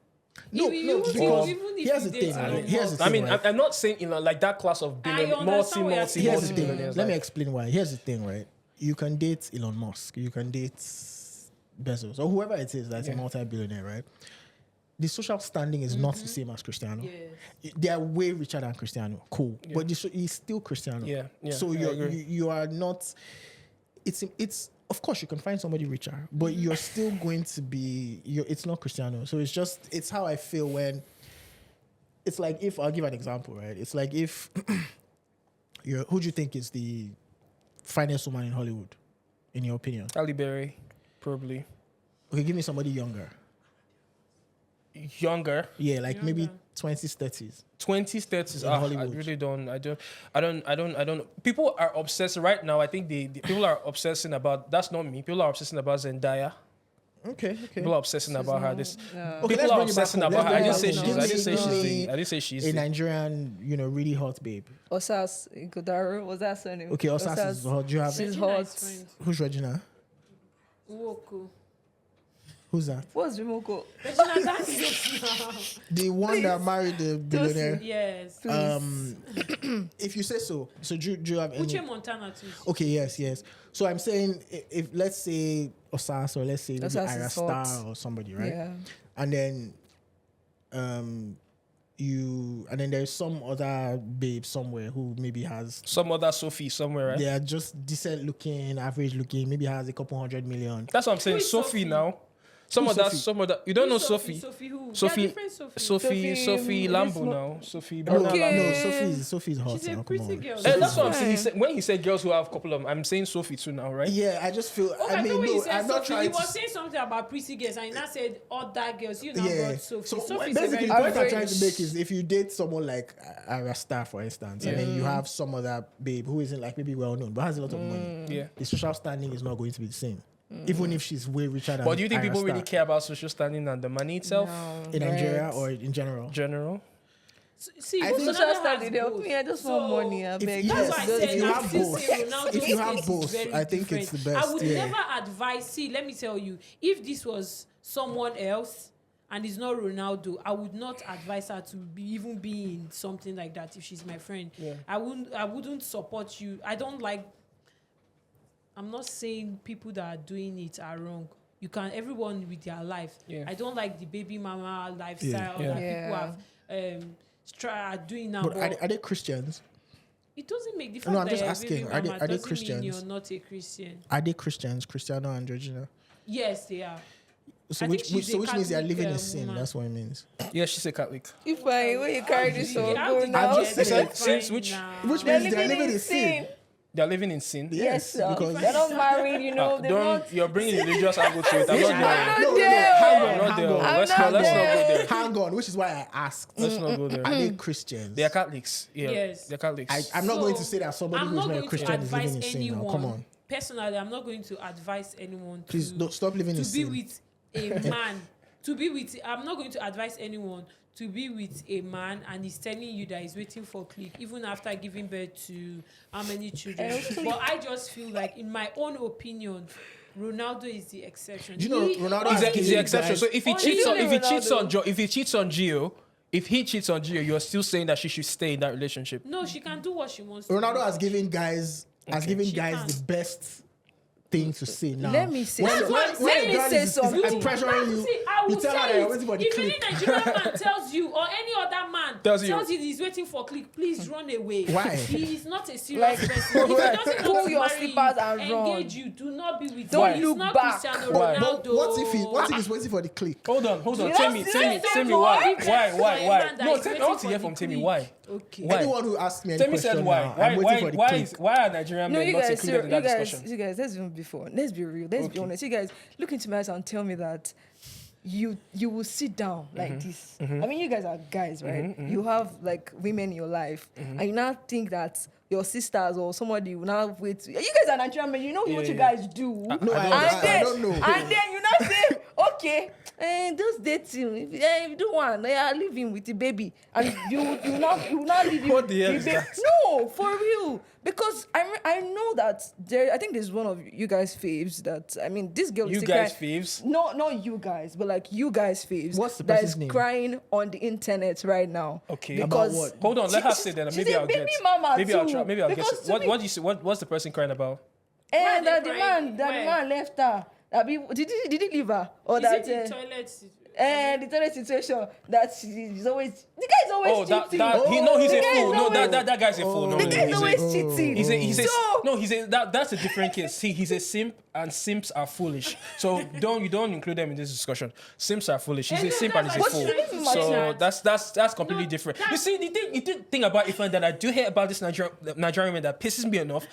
Speaker 4: no,
Speaker 2: Even
Speaker 4: because
Speaker 2: if
Speaker 4: here's the
Speaker 2: you
Speaker 4: thing.
Speaker 2: date Elon
Speaker 4: Here's the
Speaker 2: Musk.
Speaker 1: I
Speaker 4: thing.
Speaker 1: mean,
Speaker 4: right?
Speaker 1: I'm not saying Elon like that class of billion,
Speaker 2: understand what you're saying.
Speaker 4: Here's the thing.
Speaker 1: billionaires.
Speaker 4: Let me
Speaker 1: like-
Speaker 4: explain why. Here's the thing, right? You can date Elon Musk. You can date Bezos or whoever it is that's a
Speaker 1: Yeah.
Speaker 4: multi-billionaire, right? The social standing is not the same as Cristiano.
Speaker 2: Yes.
Speaker 4: They are way richer than Cristiano. Cool, but he's still Cristiano.
Speaker 1: Yeah, yeah,
Speaker 4: So
Speaker 1: I agree.
Speaker 4: you are not. It's of course you can find somebody richer, but you're still going to be. It's not Cristiano. So it's how I feel when. It's like if I'll give an example, right? It's like if who do you think is the finest woman in Hollywood, in your opinion?
Speaker 1: Halle Berry, probably
Speaker 4: Okay, give me somebody younger.
Speaker 1: younger,
Speaker 4: Yeah, like maybe
Speaker 2: Younger.
Speaker 4: 20s, 30s.
Speaker 1: 20s, 30s.
Speaker 4: In
Speaker 1: I
Speaker 4: Hollywood.
Speaker 1: really don't. I don't. People are obsessed right now. I think the people are obsessing about. That's not me. People are obsessing about Zendaya.
Speaker 4: Okay.
Speaker 1: People are obsessing about her. This
Speaker 4: Okay,
Speaker 1: people
Speaker 4: let's
Speaker 1: are
Speaker 4: bring it back
Speaker 1: obsessing
Speaker 4: home.
Speaker 1: about her. I
Speaker 4: Let's
Speaker 1: didn't say
Speaker 4: bring it
Speaker 1: she's.
Speaker 4: back home.
Speaker 1: I didn't say she's.
Speaker 4: A Nigerian, really hot babe.
Speaker 3: Osas Igodaro, was that surname?
Speaker 4: Okay, Osas is hot. Do you have
Speaker 3: She's
Speaker 2: Regina
Speaker 3: hot.
Speaker 2: is friend.
Speaker 4: who's Regina?
Speaker 2: Uwoku.
Speaker 4: Who's that?
Speaker 3: What's Rimoko?
Speaker 2: Regina, that's it now.
Speaker 4: The one that married the billionaire.
Speaker 2: Yes.
Speaker 4: If you say so, do you have any?
Speaker 2: Uche Montana too.
Speaker 4: Okay, yes. So I'm saying if let's say Osas or let's say maybe
Speaker 3: Osas
Speaker 4: Ira
Speaker 3: is
Speaker 4: Star
Speaker 3: hot.
Speaker 4: or somebody, right?
Speaker 3: Yeah.
Speaker 4: And then there's some other babe somewhere who maybe has
Speaker 1: Some other Sophie somewhere, right?
Speaker 4: they are just decent looking, average looking, maybe has a couple 100 million.
Speaker 1: That's what I'm saying.
Speaker 2: Who is
Speaker 1: Sophie
Speaker 2: Sophie?
Speaker 1: now.
Speaker 4: Who's Sophie?
Speaker 1: Some other. You don't know Sophie.
Speaker 2: Sophie who?
Speaker 1: Sophie-
Speaker 2: They are different Sophie.
Speaker 1: Sophie
Speaker 3: Sophie,
Speaker 1: Lambo
Speaker 3: this
Speaker 1: now. Sophie.
Speaker 4: No,
Speaker 1: Bernard
Speaker 3: Okay.
Speaker 1: Lambo.
Speaker 4: no, Sophie's hot.
Speaker 2: She's a
Speaker 4: now, come
Speaker 2: pretty
Speaker 4: on.
Speaker 2: girl.
Speaker 1: That's what I'm
Speaker 3: fine.
Speaker 1: saying. When he said girls who have a couple of them, I'm saying Sophie too now, right?
Speaker 4: Yeah, I just feel.
Speaker 2: Okay,
Speaker 4: I mean,
Speaker 2: know when
Speaker 4: no,
Speaker 2: you said
Speaker 4: I'm not
Speaker 2: Sophie,
Speaker 4: trying
Speaker 2: he
Speaker 4: to.
Speaker 2: was saying something about pretty girls, and he now said other girls. You now
Speaker 4: Yeah.
Speaker 2: brought Sophie.
Speaker 4: So
Speaker 2: Sophie's a
Speaker 4: basically,
Speaker 2: very
Speaker 4: the point I'm
Speaker 3: average.
Speaker 4: trying to make is if you date someone like a star, for instance, and then you have some other babe who isn't like maybe well known but has a lot of money,
Speaker 1: Yeah.
Speaker 4: the social standing is not going to be the same, even if she's way richer than.
Speaker 1: But do you think
Speaker 4: Ira
Speaker 1: people really
Speaker 4: Star.
Speaker 1: care about social standing and the money itself?
Speaker 4: in Nigeria or in general?
Speaker 1: General?
Speaker 2: See,
Speaker 4: I think-
Speaker 2: Ronaldo
Speaker 3: Social
Speaker 2: has
Speaker 3: standing, they
Speaker 2: both.
Speaker 3: me, I just
Speaker 2: So,
Speaker 3: want money. I
Speaker 4: If-
Speaker 3: beg.
Speaker 4: yes,
Speaker 2: That's why I
Speaker 4: if
Speaker 2: said
Speaker 4: you
Speaker 2: I
Speaker 4: have
Speaker 2: still
Speaker 4: both-
Speaker 2: say Ronaldo's
Speaker 4: if you have
Speaker 2: case is
Speaker 4: both,
Speaker 2: very
Speaker 4: I think it's
Speaker 2: different.
Speaker 4: the best,
Speaker 2: I would
Speaker 4: yeah.
Speaker 2: never advise. See, let me tell you, if this was someone else and it's not Ronaldo, I would not advise her to even be in something like that. If she's my friend,
Speaker 1: Yeah.
Speaker 2: I wouldn't support you. I don't like. I'm not saying people that are doing it are wrong. You can everyone with their life.
Speaker 1: Yeah.
Speaker 2: I don't like the baby mama lifestyle
Speaker 1: Yeah.
Speaker 2: that
Speaker 3: Yeah.
Speaker 2: people have are doing now.
Speaker 4: But
Speaker 2: But
Speaker 4: are they Christians?
Speaker 2: it doesn't make the
Speaker 4: No,
Speaker 2: fact
Speaker 4: I'm
Speaker 2: that
Speaker 4: just
Speaker 2: you're a
Speaker 4: asking,
Speaker 2: baby
Speaker 4: are they-
Speaker 2: mama
Speaker 4: are they
Speaker 2: doesn't mean
Speaker 4: Christians?
Speaker 2: you're not a Christian.
Speaker 4: Are they Christians? Cristiano and Regina.
Speaker 2: Yes, they are.
Speaker 4: So
Speaker 2: I
Speaker 4: which
Speaker 2: think she's a
Speaker 4: means they are
Speaker 2: Catholic,
Speaker 4: living in sin.
Speaker 2: woman.
Speaker 4: That's what it means.
Speaker 1: Yeah, she's a Catholic.
Speaker 3: If I when you carry this
Speaker 2: How
Speaker 3: on,
Speaker 2: did
Speaker 3: go
Speaker 2: you
Speaker 3: now.
Speaker 4: I'm just
Speaker 2: get
Speaker 4: saying,
Speaker 2: that
Speaker 1: since
Speaker 2: fine
Speaker 1: which-
Speaker 2: now?
Speaker 4: Which
Speaker 3: They're
Speaker 4: means they are living in sin.
Speaker 1: They're living in sin.
Speaker 3: Yes, sir.
Speaker 4: because
Speaker 3: They're not married, you know. They're
Speaker 1: Don't
Speaker 3: not.
Speaker 1: you're bringing religious angle to it. I'm not there.
Speaker 3: not
Speaker 4: no,
Speaker 3: there.
Speaker 4: hang on,
Speaker 1: I'm not
Speaker 4: hang
Speaker 1: there.
Speaker 4: on.
Speaker 1: Let's
Speaker 3: not
Speaker 1: not go
Speaker 3: there.
Speaker 1: there.
Speaker 4: Hang on, which is why I asked.
Speaker 1: Let's not go there.
Speaker 4: Are they Christians?
Speaker 1: They are Catholics. Yeah.
Speaker 2: Yes.
Speaker 1: They're Catholics.
Speaker 4: I'm not
Speaker 2: So,
Speaker 4: going to say that somebody
Speaker 2: I'm
Speaker 4: who's
Speaker 2: not
Speaker 4: not a
Speaker 2: going to
Speaker 4: Christian is living in
Speaker 2: advise
Speaker 4: sin now.
Speaker 2: anyone.
Speaker 4: Come on.
Speaker 2: Personally, I'm not going to advise anyone
Speaker 4: Please
Speaker 2: to
Speaker 4: don't stop living in
Speaker 2: to be
Speaker 4: sin.
Speaker 2: with a man. I'm not going to advise anyone to be with a man and he's telling you that he's waiting for click even after giving birth to how many children. But I just feel like, in my own opinion, Ronaldo is the exception.
Speaker 4: Do you know Ronaldo
Speaker 1: He's
Speaker 4: has
Speaker 1: the
Speaker 4: given
Speaker 1: exception.
Speaker 4: guys-
Speaker 1: So if he
Speaker 2: Only
Speaker 1: cheats on
Speaker 3: Ronaldo.
Speaker 1: if he cheats on Gio, if he cheats on Gio, you're still saying that she should stay in that relationship.
Speaker 2: No, she can do what she wants to
Speaker 4: Ronaldo
Speaker 2: do.
Speaker 4: has given guys
Speaker 1: Okay.
Speaker 2: She
Speaker 4: the
Speaker 2: can.
Speaker 4: best thing to say now.
Speaker 3: Let me say
Speaker 4: When
Speaker 3: something.
Speaker 4: a girl is
Speaker 3: something.
Speaker 4: pressuring you,
Speaker 2: See, I will
Speaker 4: you tell her
Speaker 2: say
Speaker 4: that you're
Speaker 2: it.
Speaker 4: waiting for the
Speaker 2: If any
Speaker 4: click.
Speaker 2: Nigerian man tells you, or any other man
Speaker 1: Tells you.
Speaker 2: he's waiting for click, please run away.
Speaker 4: Why?
Speaker 2: He is not a serious
Speaker 3: Like,
Speaker 2: person. If he doesn't
Speaker 3: pull
Speaker 2: want to
Speaker 3: your
Speaker 2: marry
Speaker 3: slippers
Speaker 2: you,
Speaker 3: and run.
Speaker 2: engage you, do not be with
Speaker 3: Don't
Speaker 2: him.
Speaker 3: look
Speaker 2: He's not
Speaker 3: back.
Speaker 2: Cristiano
Speaker 1: Why?
Speaker 2: Ronaldo.
Speaker 4: But what if he's waiting for the click?
Speaker 1: Hold on.
Speaker 3: You
Speaker 1: Tell
Speaker 3: know,
Speaker 1: me
Speaker 2: let's
Speaker 1: why.
Speaker 2: say
Speaker 1: Why?
Speaker 2: that
Speaker 1: No,
Speaker 2: is
Speaker 1: I
Speaker 2: waiting
Speaker 1: want to
Speaker 2: for
Speaker 1: hear
Speaker 2: the
Speaker 1: from Timmy.
Speaker 2: click.
Speaker 1: Why?
Speaker 2: Okay.
Speaker 1: Why?
Speaker 4: Anyone who asks me any
Speaker 1: Tell me
Speaker 4: question
Speaker 1: said why.
Speaker 4: now, I'm waiting for the click.
Speaker 1: Why are Nigerian
Speaker 3: No,
Speaker 1: men
Speaker 3: you
Speaker 1: not
Speaker 3: guys,
Speaker 1: included in that discussion?
Speaker 3: you guys, let's be real. Let's be honest. You guys, look into my eyes and tell me that you will sit down like this. I mean, you guys are guys, right? You have like women in your life, and you now think that your sisters or somebody will now wait. You guys are Nigerian men. You know what you guys do.
Speaker 4: No, I don't know.
Speaker 3: And then you now say, okay, those dating. If you do one, leave him with the baby, and you will not leave him.
Speaker 1: What the hell
Speaker 3: with
Speaker 1: is
Speaker 3: the
Speaker 1: that?
Speaker 3: No, for real. Because I know that I think there's one of you guys faves that, I mean, this girl
Speaker 1: You
Speaker 3: is
Speaker 1: guys
Speaker 3: crying.
Speaker 1: faves?
Speaker 3: No, not you guys, but like you guys faves.
Speaker 4: What's the
Speaker 3: that
Speaker 4: person's
Speaker 3: is
Speaker 4: name?
Speaker 3: crying on the internet right now?
Speaker 1: Okay.
Speaker 3: Because
Speaker 4: About what?
Speaker 1: Hold on, let her
Speaker 3: she's-
Speaker 1: say that.
Speaker 3: she's
Speaker 1: Maybe
Speaker 3: a
Speaker 1: I'll
Speaker 3: baby
Speaker 1: get.
Speaker 3: mama
Speaker 1: Maybe I'll
Speaker 3: too.
Speaker 1: try. Maybe I'll
Speaker 3: Because
Speaker 1: guess.
Speaker 3: to
Speaker 1: What?
Speaker 3: me-
Speaker 1: What do you say? What's the person crying about?
Speaker 2: Why
Speaker 3: And
Speaker 2: they
Speaker 3: that the
Speaker 2: crying?
Speaker 3: man left her. Did he leave her? Or
Speaker 2: Is
Speaker 3: that
Speaker 2: it the toilet?
Speaker 3: the toilet situation that she's always, the guy is always
Speaker 1: Oh,
Speaker 3: cheating.
Speaker 1: he's
Speaker 3: The
Speaker 1: a
Speaker 3: guy is
Speaker 1: fool. No,
Speaker 3: always-
Speaker 1: that guy's a fool. No,
Speaker 3: The guy is always cheating.
Speaker 1: That's a different case. See, he's a simp, and simps are foolish. So you don't include them in this discussion. Simps are foolish. He's a simp and he's a
Speaker 3: But
Speaker 1: fool.
Speaker 3: she didn't
Speaker 1: So
Speaker 3: imagine
Speaker 1: that's completely
Speaker 2: No,
Speaker 1: different.
Speaker 2: that-
Speaker 1: You see, the thing about Ifan that I do hear about this Nigerian man that pisses me enough,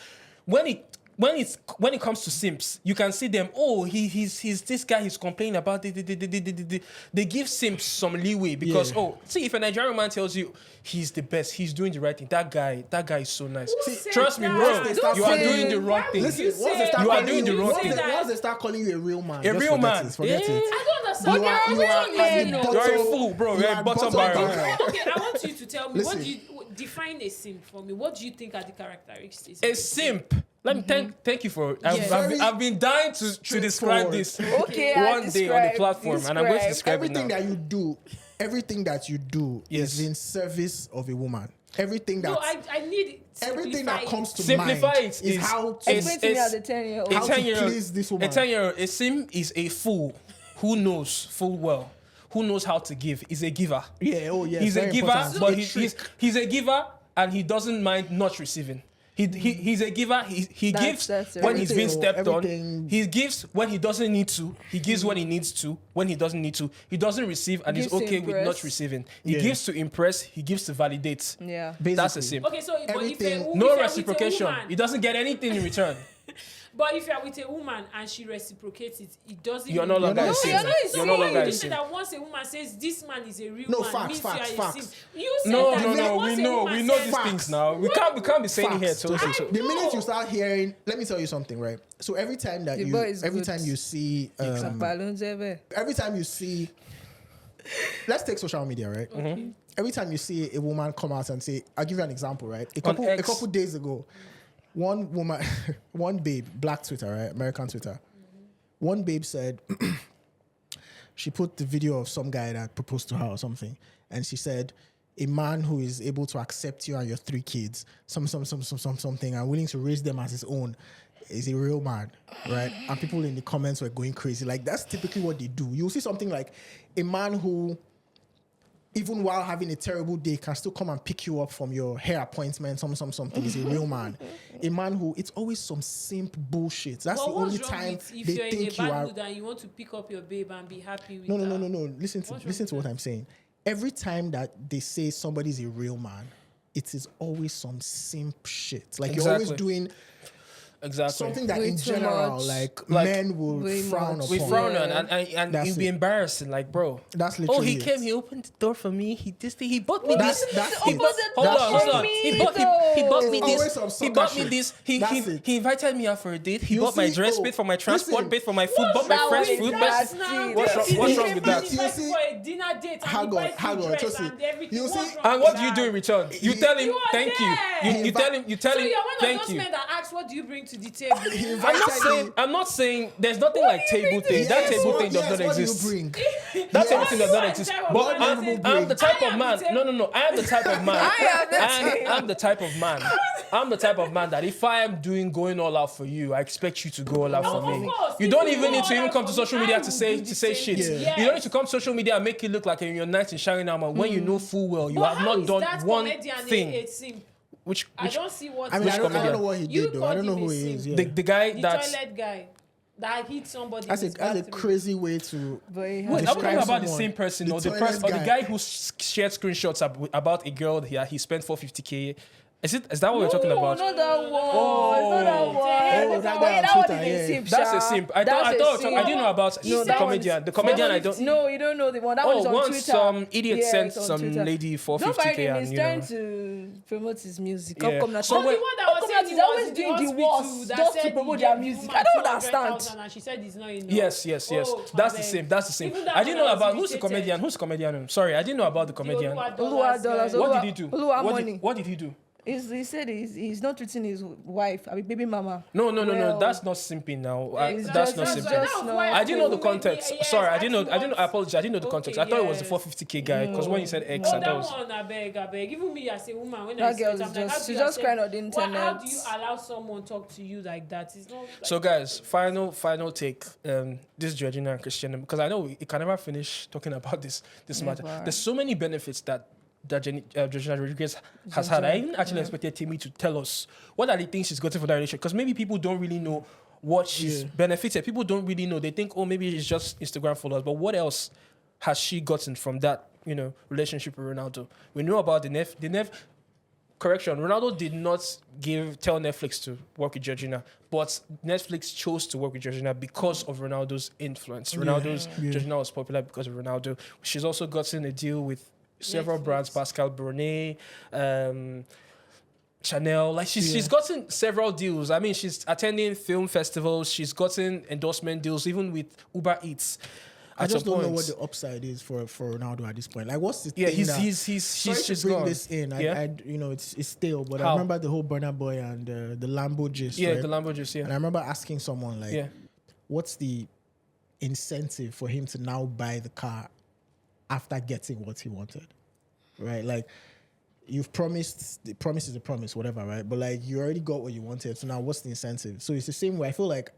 Speaker 1: when it comes to simps, you can see them. Oh, he's this guy. He's complaining about they give simps some leeway because see, if a Nigerian man tells you he's the best, he's doing the right thing. That guy is so nice.
Speaker 2: Who said
Speaker 1: Trust me,
Speaker 2: that?
Speaker 1: bro.
Speaker 2: Don't
Speaker 1: You are
Speaker 2: say-
Speaker 1: doing the wrong
Speaker 2: Why
Speaker 1: thing.
Speaker 2: would
Speaker 4: Listen,
Speaker 2: you
Speaker 4: once they
Speaker 2: say-
Speaker 4: start
Speaker 1: You are
Speaker 4: calling
Speaker 1: doing the
Speaker 4: you-
Speaker 1: wrong
Speaker 4: once
Speaker 1: thing.
Speaker 4: they- Once they start calling you a real man,
Speaker 1: A
Speaker 4: just
Speaker 1: real
Speaker 4: forget
Speaker 1: man.
Speaker 4: it, forget
Speaker 1: Yeah.
Speaker 4: it.
Speaker 2: I don't understand.
Speaker 4: You are
Speaker 3: real
Speaker 4: at the
Speaker 3: men.
Speaker 4: bottom-
Speaker 1: You're a fool, bro.
Speaker 4: you
Speaker 1: You're
Speaker 4: are
Speaker 1: a bottom
Speaker 4: bottom
Speaker 1: barrel.
Speaker 4: barrel.
Speaker 2: Okay, I want you to tell me what
Speaker 4: Listen.
Speaker 2: do you define a simp for me. What do you think are the characteristics?
Speaker 1: A
Speaker 2: of
Speaker 1: simp. Let me thank you for.
Speaker 2: Yes.
Speaker 1: I've been dying to describe this
Speaker 3: Okay, I
Speaker 1: one day on the platform, and I'm going to describe it
Speaker 4: Everything
Speaker 1: now.
Speaker 4: everything that you do
Speaker 1: Yes.
Speaker 4: is in service of a woman. Everything that
Speaker 2: No, I need
Speaker 4: everything that comes to
Speaker 1: Simplify
Speaker 4: mind
Speaker 1: it
Speaker 4: is how to
Speaker 3: Explain to me as a 10-year-old.
Speaker 1: a
Speaker 4: How to
Speaker 1: 10-year-old
Speaker 4: please this woman.
Speaker 1: A 10-year-old, a simp is a fool who knows full well, who knows how to give. He's a giver. He's a
Speaker 4: very
Speaker 1: giver,
Speaker 4: important.
Speaker 1: but
Speaker 4: It's a
Speaker 1: he's a giver, and he doesn't mind not receiving. He's a giver. He gives
Speaker 3: that's
Speaker 1: when he's being stepped on.
Speaker 4: everything.
Speaker 1: He gives when he doesn't need to. He gives when he needs to. When he doesn't need to, he doesn't receive, and he's
Speaker 3: Gives to
Speaker 1: okay with not
Speaker 3: impress.
Speaker 1: receiving. He
Speaker 4: Yeah.
Speaker 1: gives to impress. He gives to validate.
Speaker 3: Yeah.
Speaker 1: That's a
Speaker 4: Basically.
Speaker 1: simp.
Speaker 2: Okay, so but if
Speaker 4: Everything-
Speaker 2: if
Speaker 1: No
Speaker 2: you're
Speaker 1: reciprocation.
Speaker 2: With a woman,
Speaker 1: He doesn't get anything in return.
Speaker 2: but if you're with a woman and she reciprocates it doesn't.
Speaker 1: You're no
Speaker 2: mean-
Speaker 1: longer
Speaker 4: No,
Speaker 1: a simp.
Speaker 3: you're not a
Speaker 1: You're no
Speaker 3: simp.
Speaker 1: longer a
Speaker 2: You say
Speaker 1: simp.
Speaker 2: that once a woman says this man is a real
Speaker 4: No,
Speaker 2: man,
Speaker 4: facts,
Speaker 2: means
Speaker 4: facts,
Speaker 2: you are a
Speaker 4: facts.
Speaker 2: simp. You said
Speaker 1: No,
Speaker 2: that
Speaker 1: no, no.
Speaker 2: once
Speaker 1: We
Speaker 2: a
Speaker 1: know
Speaker 2: woman
Speaker 1: these
Speaker 2: says-
Speaker 1: things now. We can't be saying it here.
Speaker 4: Facts.
Speaker 1: Totally.
Speaker 4: So the minute you start hearing, let me tell you something, right? So every time that
Speaker 3: The boy is
Speaker 4: every
Speaker 3: good.
Speaker 4: time you see,
Speaker 3: Balonjebe.
Speaker 4: every time you see, let's take social media, right?
Speaker 1: Mm-hmm.
Speaker 4: Every time you see a woman come out and say, I'll give you an example, right? A
Speaker 1: On
Speaker 4: couple
Speaker 1: X.
Speaker 4: days ago, one woman, one babe, black Twitter, right? American Twitter. One babe said, she put the video of some guy that proposed to her or something, and she said, a man who is able to accept you and your 3 kids, something, and willing to raise them as his own, is a real man, right? And people in the comments were going crazy. Like, that's typically what they do. You'll see something like a man who, even while having a terrible day, can still come and pick you up from your hair appointment, something. Is a real man. A man who, it's always some simp bullshit. That's
Speaker 2: But
Speaker 4: the only
Speaker 2: what's wrong
Speaker 4: time
Speaker 2: with if
Speaker 4: they
Speaker 2: you're in a
Speaker 4: think you
Speaker 2: bad
Speaker 4: are.
Speaker 2: mood and you want to pick up your babe and be happy with
Speaker 4: No.
Speaker 2: her?
Speaker 4: Listen to what I'm saying. Every time that they say somebody's a real man, it is always some simp shit. Like, you're always
Speaker 1: Exactly.
Speaker 4: doing
Speaker 1: Exactly.
Speaker 4: something that
Speaker 3: Way
Speaker 4: in
Speaker 3: too
Speaker 4: general,
Speaker 3: much.
Speaker 4: like
Speaker 1: Like,
Speaker 4: men will
Speaker 3: way
Speaker 4: frown
Speaker 3: much.
Speaker 1: We
Speaker 4: upon.
Speaker 1: frown on,
Speaker 3: Yeah.
Speaker 1: and
Speaker 4: That's
Speaker 1: it'd be
Speaker 4: it.
Speaker 1: embarrassing. Like, bro.
Speaker 4: That's
Speaker 1: Oh,
Speaker 4: literally
Speaker 1: he
Speaker 4: it.
Speaker 1: came. He opened the door for me. He this thing. He bought me
Speaker 4: That's-
Speaker 1: this.
Speaker 4: that's
Speaker 1: he
Speaker 4: it.
Speaker 1: bought.
Speaker 3: That's
Speaker 1: Hold on.
Speaker 3: it.
Speaker 1: He bought me
Speaker 4: It's always
Speaker 1: this.
Speaker 4: some
Speaker 1: He
Speaker 4: sucker
Speaker 1: bought me
Speaker 4: shit.
Speaker 1: this.
Speaker 4: That's it.
Speaker 1: He invited me out for a date. He
Speaker 4: You
Speaker 1: bought my
Speaker 4: see-
Speaker 1: dress,
Speaker 4: oh,
Speaker 1: paid for my transport,
Speaker 4: listen.
Speaker 1: paid for my food, bought my
Speaker 3: wrong
Speaker 1: friend's
Speaker 3: with
Speaker 1: food.
Speaker 3: that?
Speaker 1: What's wrong with that?
Speaker 2: You
Speaker 4: You see-
Speaker 2: for a dinner date and
Speaker 4: Hang
Speaker 2: you
Speaker 4: on,
Speaker 2: buy
Speaker 4: hang
Speaker 2: food,
Speaker 4: on,
Speaker 2: dress
Speaker 4: Chelsea.
Speaker 2: and everything.
Speaker 4: You
Speaker 2: What's
Speaker 4: see-
Speaker 2: wrong
Speaker 1: And
Speaker 2: with
Speaker 1: what do you
Speaker 2: that?
Speaker 1: do in return? You tell him
Speaker 2: You are
Speaker 1: thank you.
Speaker 2: there.
Speaker 1: You tell him. You tell
Speaker 2: So
Speaker 1: him
Speaker 2: you're one of
Speaker 1: thank
Speaker 2: those
Speaker 1: you.
Speaker 2: men that ask, what do you bring to to the table.
Speaker 1: I'm not saying there's nothing like table thing. That table thing does not exist. That table thing does not exist. But I'm the type of man. No. I am the type of man. I'm the type of man. I'm the type of man that if I am going all out for you, I expect you to go all out for me. You don't even need to come to social media to say shit.
Speaker 2: Yes.
Speaker 1: You don't need to come to social media and make it look like you're nice and shining armor when you know full well you have not done one thing. Which
Speaker 2: I don't see what.
Speaker 4: I mean, I don't know what he did though. I don't know who he is. Yeah.
Speaker 1: The guy
Speaker 2: the
Speaker 1: that's
Speaker 2: toilet guy that hit somebody.
Speaker 4: That's a crazy way to.
Speaker 1: Wait, I'm talking about the same person or the guy who shared screenshots about a girl here. He spent 450K. Is that what we're talking about?
Speaker 3: Not that one.
Speaker 4: Oh, that guy on Twitter, yeah.
Speaker 1: That's a simp. I didn't know about the comedian. The comedian, I don't.
Speaker 3: No, you don't know the one. That one is on
Speaker 1: once
Speaker 3: Twitter.
Speaker 1: some idiot sent
Speaker 3: some
Speaker 1: some lady 450K
Speaker 3: Don't find him.
Speaker 1: and
Speaker 3: He's trying to promote his music.
Speaker 1: Yeah.
Speaker 3: Come now.
Speaker 1: So
Speaker 2: the one that was saying
Speaker 3: He's always doing the worst just to promote their music. I don't understand.
Speaker 2: And she said it's not enough.
Speaker 1: Yes.
Speaker 2: Oh,
Speaker 1: That's the same. That's the same.
Speaker 2: Even that
Speaker 1: I didn't
Speaker 2: one
Speaker 1: know
Speaker 2: was
Speaker 1: about who's the
Speaker 2: irritated.
Speaker 1: comedian. Who's the comedian? Sorry, I didn't know about the comedian.
Speaker 3: Oluwadolas.
Speaker 1: What did he do?
Speaker 3: Oluwamoni.
Speaker 1: What did he do?
Speaker 3: He said he's not treating his wife, I mean baby mama.
Speaker 1: No.
Speaker 3: Well,
Speaker 1: That's not simping now.
Speaker 3: It's
Speaker 1: That's not
Speaker 3: just-
Speaker 1: simping.
Speaker 3: just no.
Speaker 1: I didn't know the context.
Speaker 2: Yes,
Speaker 1: Sorry, I didn't know.
Speaker 2: actually
Speaker 1: I apologize. I didn't know the context. I thought it was the 450K guy because when you said X, I
Speaker 2: Oh,
Speaker 1: thought it
Speaker 2: that
Speaker 1: was.
Speaker 2: one, I beg. Even me as a woman, when
Speaker 3: That
Speaker 2: I see
Speaker 3: girl
Speaker 2: it,
Speaker 3: is
Speaker 2: I'm like,
Speaker 3: just-
Speaker 2: how do
Speaker 3: she
Speaker 2: you
Speaker 3: just
Speaker 2: accept-
Speaker 3: crying on the
Speaker 2: How
Speaker 3: internet.
Speaker 2: do you allow someone talk to you like that? It's not. Like,
Speaker 1: So guys, final take. This Georgina and Christian, because I know we can never finish talking about this matter.
Speaker 3: Never.
Speaker 1: There's so many benefits that Georgina Rodriguez has had. I didn't actually expected Timmy to tell us what are the things she's gotten for that relationship, because maybe people don't really know what she's benefited. People don't really know. They think, oh, maybe it's just Instagram followers, but what else has she gotten from that, relationship with Ronaldo? We know about the Nef. Correction, Ronaldo did not tell Netflix to work with Georgina, but Netflix chose to work with Georgina because of Ronaldo's influence. Georgina was popular because of Ronaldo. She's also gotten a deal with several brands, Pascal Brunet, Chanel. Like she's gotten several deals. I mean, she's attending film festivals. She's gotten endorsement deals, even with Uber Eats.
Speaker 4: I just don't know what the upside is for Ronaldo at this point. Like, what's the thing?
Speaker 1: She's
Speaker 4: bring
Speaker 1: gone.
Speaker 4: this in.
Speaker 1: Yeah?
Speaker 4: It's stale. But
Speaker 1: How?
Speaker 4: I remember the whole Burna Boy and the Lambo gist.
Speaker 1: Yeah,
Speaker 4: right?
Speaker 1: the Lambo juice.
Speaker 4: And I
Speaker 1: Yeah,
Speaker 4: remember asking someone like, what's the incentive for him to now buy the car after getting what he wanted? Right? Like, you've promised, the promise is a promise, whatever, right? But like, you already got what you wanted. So now what's the incentive? So it's the same way. I feel like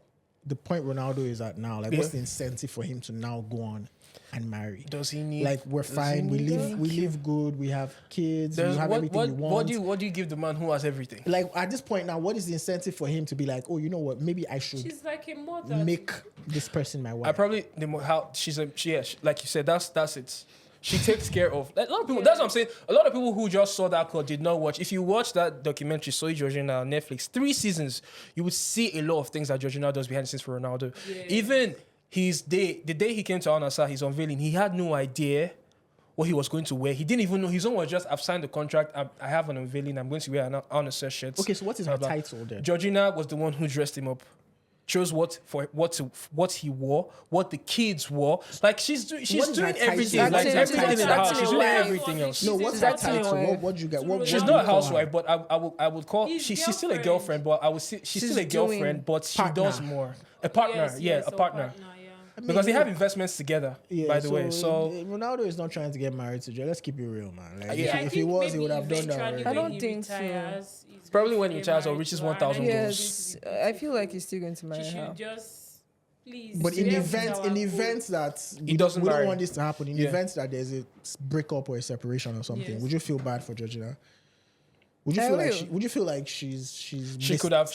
Speaker 4: the point Ronaldo is at now, like, what's the incentive for him to now go on and marry?
Speaker 1: Does he need?
Speaker 4: Like, we're fine. We live good. We have kids. We have everything we want.
Speaker 1: What do you give the man who has everything?
Speaker 4: Like, at this point now, what is the incentive for him to be like, oh, you know what? Maybe I should
Speaker 2: she's like a mother.
Speaker 4: make this person my wife.
Speaker 1: I probably like you said, that's it. She takes care of a lot of people. That's what I'm saying. A lot of people who just saw that call did not watch. If you watch that documentary, Soy Georgina on Netflix, 3 seasons, you would see a lot of things that Georgina does behind the scenes for Ronaldo.
Speaker 2: Yeah.
Speaker 1: Even the day he came to Al Nassr, his unveiling, he had no idea what he was going to wear. He didn't even know. His own was just, I've signed the contract. I have an unveiling. I'm going to wear an Al Nassr shirt.
Speaker 4: Okay, so what is her title then?
Speaker 1: Georgina was the one who dressed him up. Chose what he wore, what the kids wore. Like she's doing everything.
Speaker 4: Like
Speaker 1: everything in the house. She's doing
Speaker 2: wife.
Speaker 1: everything else.
Speaker 4: No, what's
Speaker 3: She's
Speaker 4: that
Speaker 3: actually
Speaker 4: title?
Speaker 3: wife.
Speaker 4: What do you get?
Speaker 1: She's
Speaker 4: what
Speaker 1: not a
Speaker 4: do you call
Speaker 1: housewife,
Speaker 4: her?
Speaker 1: but I would call
Speaker 2: His
Speaker 1: she's still a
Speaker 2: girlfriend.
Speaker 1: girlfriend, but I would say she's still a
Speaker 3: doing
Speaker 1: girlfriend, but she
Speaker 4: partner.
Speaker 1: does more. A partner, a partner. Because they have investments together, by the way. So
Speaker 4: Ronaldo is not trying to get married to Joe. Let's keep it real, man. Like,
Speaker 1: Yeah.
Speaker 4: if he was, he would have done that already.
Speaker 3: I don't think so.
Speaker 1: Probably when he retires or reaches 1,000 goals.
Speaker 3: Yes, I feel like he's still going to marry
Speaker 2: She
Speaker 3: her.
Speaker 2: should just please.
Speaker 4: But in
Speaker 2: stay
Speaker 4: the
Speaker 2: with
Speaker 4: event,
Speaker 2: our
Speaker 4: in the
Speaker 2: goal.
Speaker 4: event that
Speaker 1: He doesn't
Speaker 4: we don't
Speaker 1: marry.
Speaker 4: want this to happen, in the event that there's a breakup or a separation or something,
Speaker 2: Yes.
Speaker 4: would you feel bad for Georgina? Would you
Speaker 3: I
Speaker 4: feel like
Speaker 3: will.
Speaker 4: would you feel like she's
Speaker 1: She could have,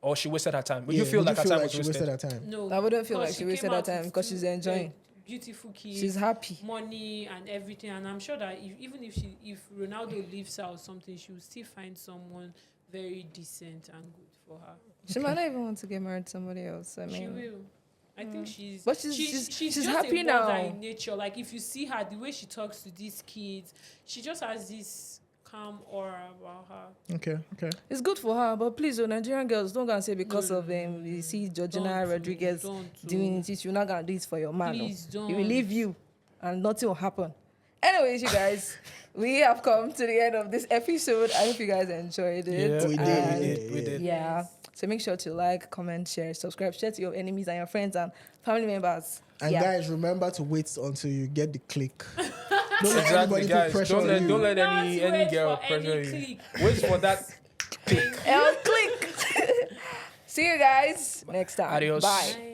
Speaker 1: or she wasted her time. Would you feel like her time was
Speaker 4: she
Speaker 1: wasted?
Speaker 4: wasted her time?
Speaker 2: No,
Speaker 3: I wouldn't feel
Speaker 2: because
Speaker 3: like she
Speaker 2: came
Speaker 3: wasted her
Speaker 2: out
Speaker 3: time
Speaker 2: with
Speaker 3: because she's enjoying.
Speaker 2: Beautiful kids.
Speaker 3: She's happy.
Speaker 2: Money and everything, and I'm sure that even if Ronaldo leaves her or something, she will still find someone very decent and good for her.
Speaker 3: She might not even want to get married to somebody else. I
Speaker 2: She
Speaker 3: mean,
Speaker 2: will. I think she's.
Speaker 3: But she's
Speaker 2: just
Speaker 3: happy
Speaker 2: a mother
Speaker 3: now.
Speaker 2: in nature. Like if you see her, the way she talks to these kids, she just has this calm aura about her.
Speaker 4: Okay.
Speaker 3: it's good for her, but please, Nigerian girls, don't go and say because
Speaker 2: No,
Speaker 3: of you see Georgina
Speaker 2: Don't
Speaker 3: Rodriguez
Speaker 2: don't
Speaker 3: doing it, you're not gonna do it for your man.
Speaker 2: Please
Speaker 3: no.
Speaker 2: don't.
Speaker 3: He will leave you, and nothing will happen. Anyways, you guys, we have come to the end of this episode. I hope you guys enjoyed it.
Speaker 1: Yeah,
Speaker 4: We did.
Speaker 1: We did.
Speaker 3: Yeah.
Speaker 2: Yes.
Speaker 3: So make sure to like, comment, share, subscribe, share to your enemies and your friends and family members.
Speaker 4: And
Speaker 3: Yeah.
Speaker 4: guys, remember to wait until you get the click. Don't let
Speaker 1: Exactly,
Speaker 4: anybody put
Speaker 1: guys.
Speaker 4: pressure
Speaker 1: Don't
Speaker 4: on
Speaker 1: let
Speaker 4: you.
Speaker 1: don't let
Speaker 2: Not
Speaker 1: any
Speaker 2: wait
Speaker 1: girl
Speaker 2: for any
Speaker 1: pressure you.
Speaker 2: click.
Speaker 1: Wait for that.
Speaker 3: And click. See you guys next time.
Speaker 1: Adios.
Speaker 3: Bye.
Speaker 2: Bye.